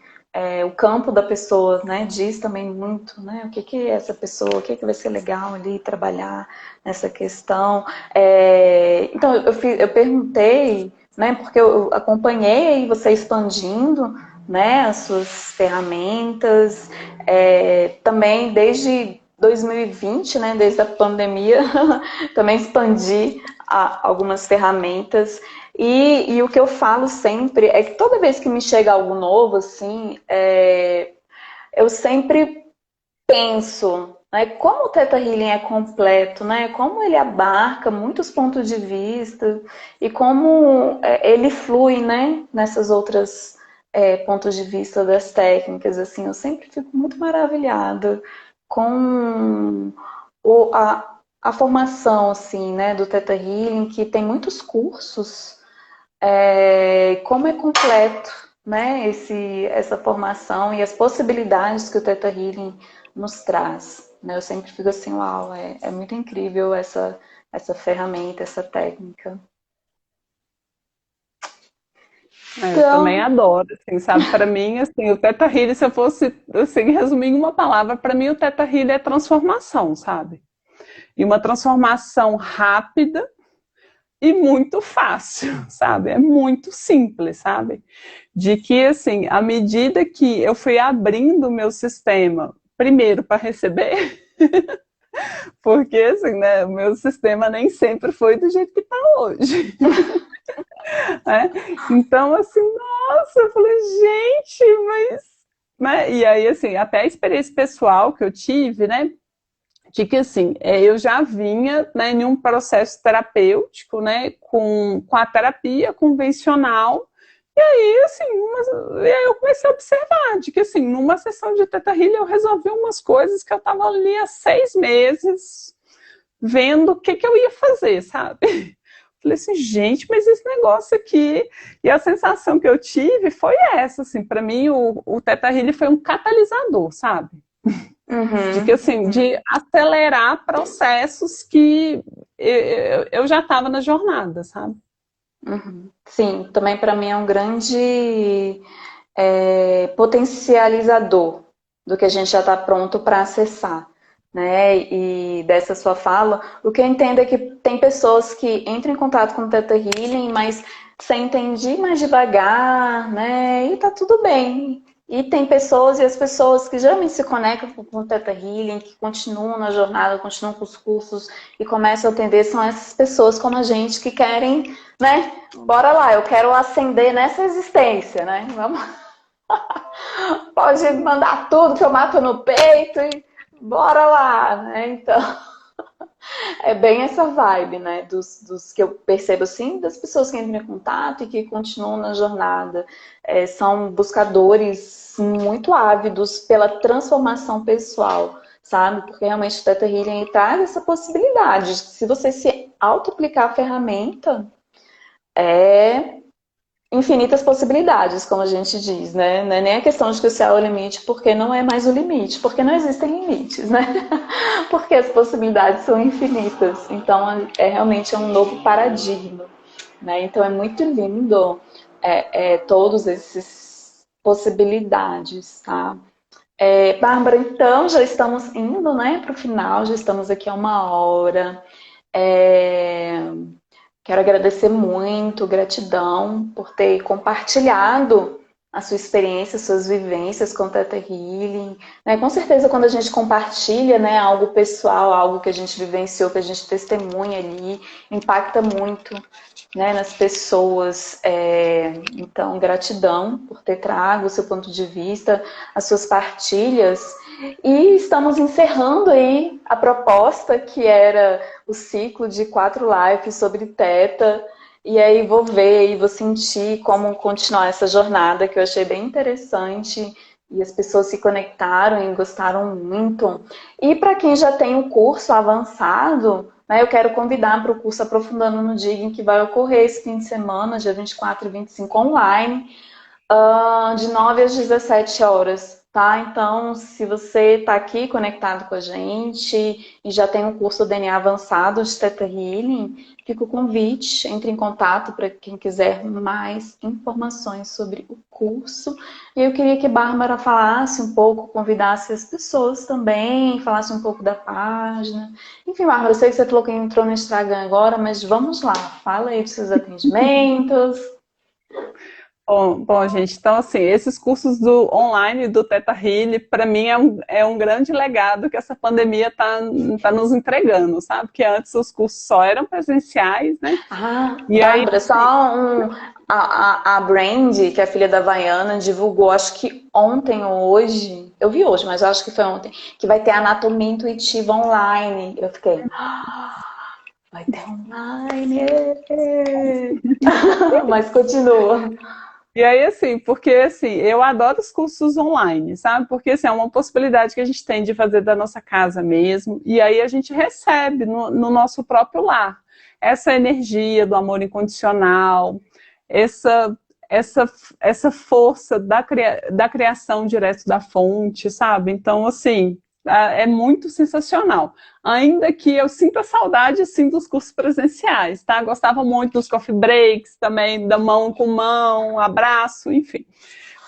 Speaker 1: o campo da pessoa, né? Diz também muito, né? O que é essa pessoa, o que vai ser legal ali trabalhar nessa questão. Então, eu perguntei, né? Porque eu acompanhei você expandindo, né? As suas ferramentas, também desde 2020, né? Desde a pandemia, também expandi algumas ferramentas. E o que eu falo sempre é que toda vez que me chega algo novo, assim, eu sempre penso, né, como o Theta Healing é completo, né, como ele abarca muitos pontos de vista e como ele flui, né, nessas outras pontos de vista das técnicas, assim, eu sempre fico muito maravilhada com a formação, assim, né, do Theta Healing, que tem muitos cursos, como é completo, né, essa formação e as possibilidades que o Theta Healing nos traz. Né? Eu sempre fico assim, uau, é muito incrível essa ferramenta, essa técnica.
Speaker 2: Eu também adoro, assim, sabe? Para mim, assim, o Theta Healing, se eu fosse, assim, resumir em uma palavra, para mim o Theta Healing é transformação, sabe? E uma transformação rápida e muito fácil, sabe? É muito simples, sabe? De que, assim, à medida que eu fui abrindo o meu sistema, primeiro para receber, porque, assim, né, o meu sistema nem sempre foi do jeito que está hoje. Então, assim, nossa, eu falei, gente, mas... Né? E aí, assim, até a experiência pessoal que eu tive, né? De que, assim, eu já vinha, né, em um processo terapêutico, né, com a terapia convencional, e aí, assim, e aí eu comecei a observar de que, assim, numa sessão de Theta Healing eu resolvi umas coisas que eu estava ali há 6 meses, vendo o que eu ia fazer, sabe? Falei assim, gente, mas esse negócio aqui... E a sensação que eu tive foi essa, assim, para mim o Theta Healing foi um catalisador, sabe? De que, assim, de acelerar processos que eu já estava na jornada, sabe?
Speaker 1: Sim, também para mim é um grande potencializador do que a gente já está pronto para acessar, né? E dessa sua fala, o que eu entendo é que tem pessoas que entram em contato com o Theta Healing, mas sentem de ir mais devagar, né? E tá tudo bem. E tem pessoas, e as pessoas que geralmente se conectam com o Theta Healing, que continuam na jornada, continuam com os cursos e começam a atender, são essas pessoas como a gente que querem, né? Bora lá, eu quero ascender nessa existência, né? Vamos. Pode mandar tudo que eu mato no peito e bora lá, né? Então, é bem essa vibe, né? Dos que eu percebo, assim, das pessoas que entram em contato e que continuam na jornada. São buscadores muito ávidos pela transformação pessoal, sabe? Porque realmente o Theta Healing traz essa possibilidade. Se você se auto-aplicar a ferramenta, é infinitas possibilidades, como a gente diz, né? Não é nem a questão de que o céu é o limite, porque não é mais o limite, porque não existem limites, né? Porque as possibilidades são infinitas. Então, realmente um novo paradigma, né? Então, é muito lindo todos esses possibilidades, tá? Bárbara, então, já estamos indo, né, para o final, já estamos aqui há 1 hora. Quero agradecer muito, gratidão por ter compartilhado a sua experiência, suas vivências com o Theta Healing. Né? Com certeza, quando a gente compartilha, né, algo pessoal, algo que a gente vivenciou, que a gente testemunha ali, impacta muito, né, nas pessoas. Então, gratidão por ter trago o seu ponto de vista, as suas partilhas. E estamos encerrando aí a proposta que era o ciclo de 4 lives sobre Theta. E aí vou ver e vou sentir como continuar essa jornada, que eu achei bem interessante. E as pessoas se conectaram e gostaram muito. E para quem já tem o curso avançado, né, eu quero convidar para o curso Aprofundando no Digno, que vai ocorrer esse fim de semana, dia 24 e 25, online, de 9 às 17 horas. Tá? Então, se você está aqui conectado com a gente e já tem um curso DNA avançado de Theta Healing, fica o convite, entre em contato para quem quiser mais informações sobre o curso. E eu queria que a Bárbara falasse um pouco, convidasse as pessoas também, falasse um pouco da página. Enfim, Bárbara, eu sei que você falou que entrou no Instagram agora, mas vamos lá, fala aí dos seus atendimentos.
Speaker 2: Bom, gente, então assim, esses cursos do online do Theta Healing, para mim é um grande legado que essa pandemia tá nos entregando, sabe? Porque antes os cursos só eram presenciais, né? E
Speaker 1: Bárbara,
Speaker 2: aí,
Speaker 1: só a Brand, que é a filha da Havaiana, divulgou, acho que ontem ou hoje, eu vi hoje, mas eu acho que foi ontem, que vai ter anatomia intuitiva online. Eu fiquei, vai ter online! Mas continua.
Speaker 2: E aí, assim, porque assim, eu adoro os cursos online, sabe? Porque assim, é uma possibilidade que a gente tem de fazer da nossa casa mesmo, e aí a gente recebe no nosso próprio lar essa energia do amor incondicional, essa, essa força da criação direto da fonte, sabe? Então, assim, é muito sensacional. Ainda que eu sinta saudade, assim, dos cursos presenciais, tá? Gostava muito dos coffee breaks também, da mão com mão, abraço, enfim.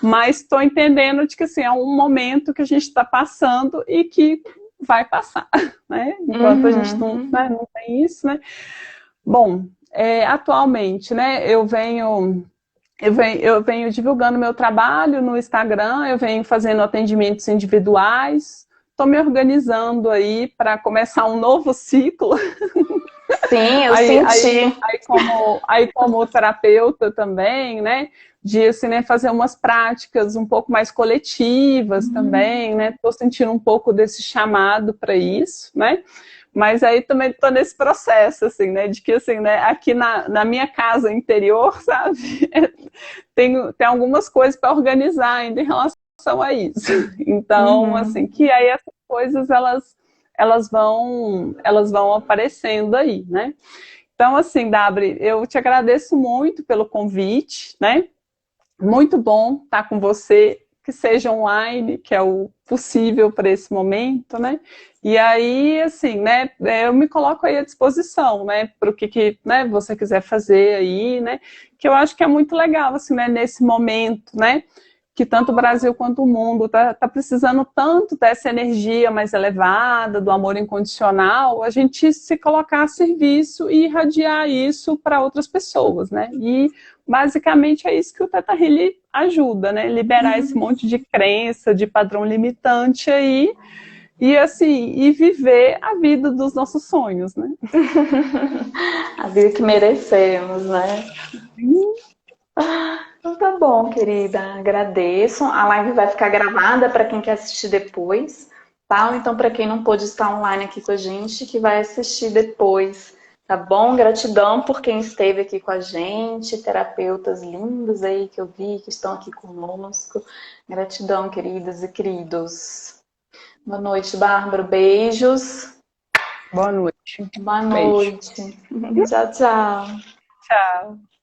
Speaker 2: Mas estou entendendo de que, assim, é um momento que a gente está passando e que vai passar, né? Enquanto a gente não tem isso, né? Bom, atualmente, né, eu venho divulgando meu trabalho no Instagram, eu venho fazendo atendimentos individuais, estou me organizando aí para começar um novo ciclo.
Speaker 1: Sim, eu senti.
Speaker 2: Aí como terapeuta também, né? De assim, né, fazer umas práticas um pouco mais coletivas também, né? Estou sentindo um pouco desse chamado para isso, né? Mas aí também estou nesse processo, assim, né? De que, assim, né? Aqui na minha casa interior, sabe? Tem algumas coisas para organizar ainda em relação a isso. Então, assim, que aí essas coisas, elas vão aparecendo aí, né? Então, assim, Dabri, eu te agradeço muito pelo convite, né? Muito bom estar com você, que seja online, que é o possível para esse momento, né? E aí, assim, né, eu me coloco aí à disposição, né, para o que né, você quiser fazer aí, né, que eu acho que é muito legal, assim, né, nesse momento, né, que tanto o Brasil quanto o mundo tá precisando tanto dessa energia mais elevada, do amor incondicional, a gente se colocar a serviço e irradiar isso para outras pessoas, né? E basicamente é isso que o Theta Healing ajuda, né? Liberar esse monte de crença, de padrão limitante aí, e assim, e viver a vida dos nossos sonhos, né?
Speaker 1: A vida que merecemos, né? Então tá bom, querida. Agradeço. A live vai ficar gravada para quem quer assistir depois, tá? Ou então para quem não pôde estar online aqui com a gente, que vai assistir depois, tá bom? Gratidão por quem esteve aqui com a gente, terapeutas lindos aí que eu vi que estão aqui conosco. Gratidão, queridas e queridos. Boa noite, Bárbara. Beijos.
Speaker 2: Boa noite.
Speaker 1: Boa
Speaker 2: Beijo.
Speaker 1: noite. Tchau, tchau.
Speaker 2: Tchau.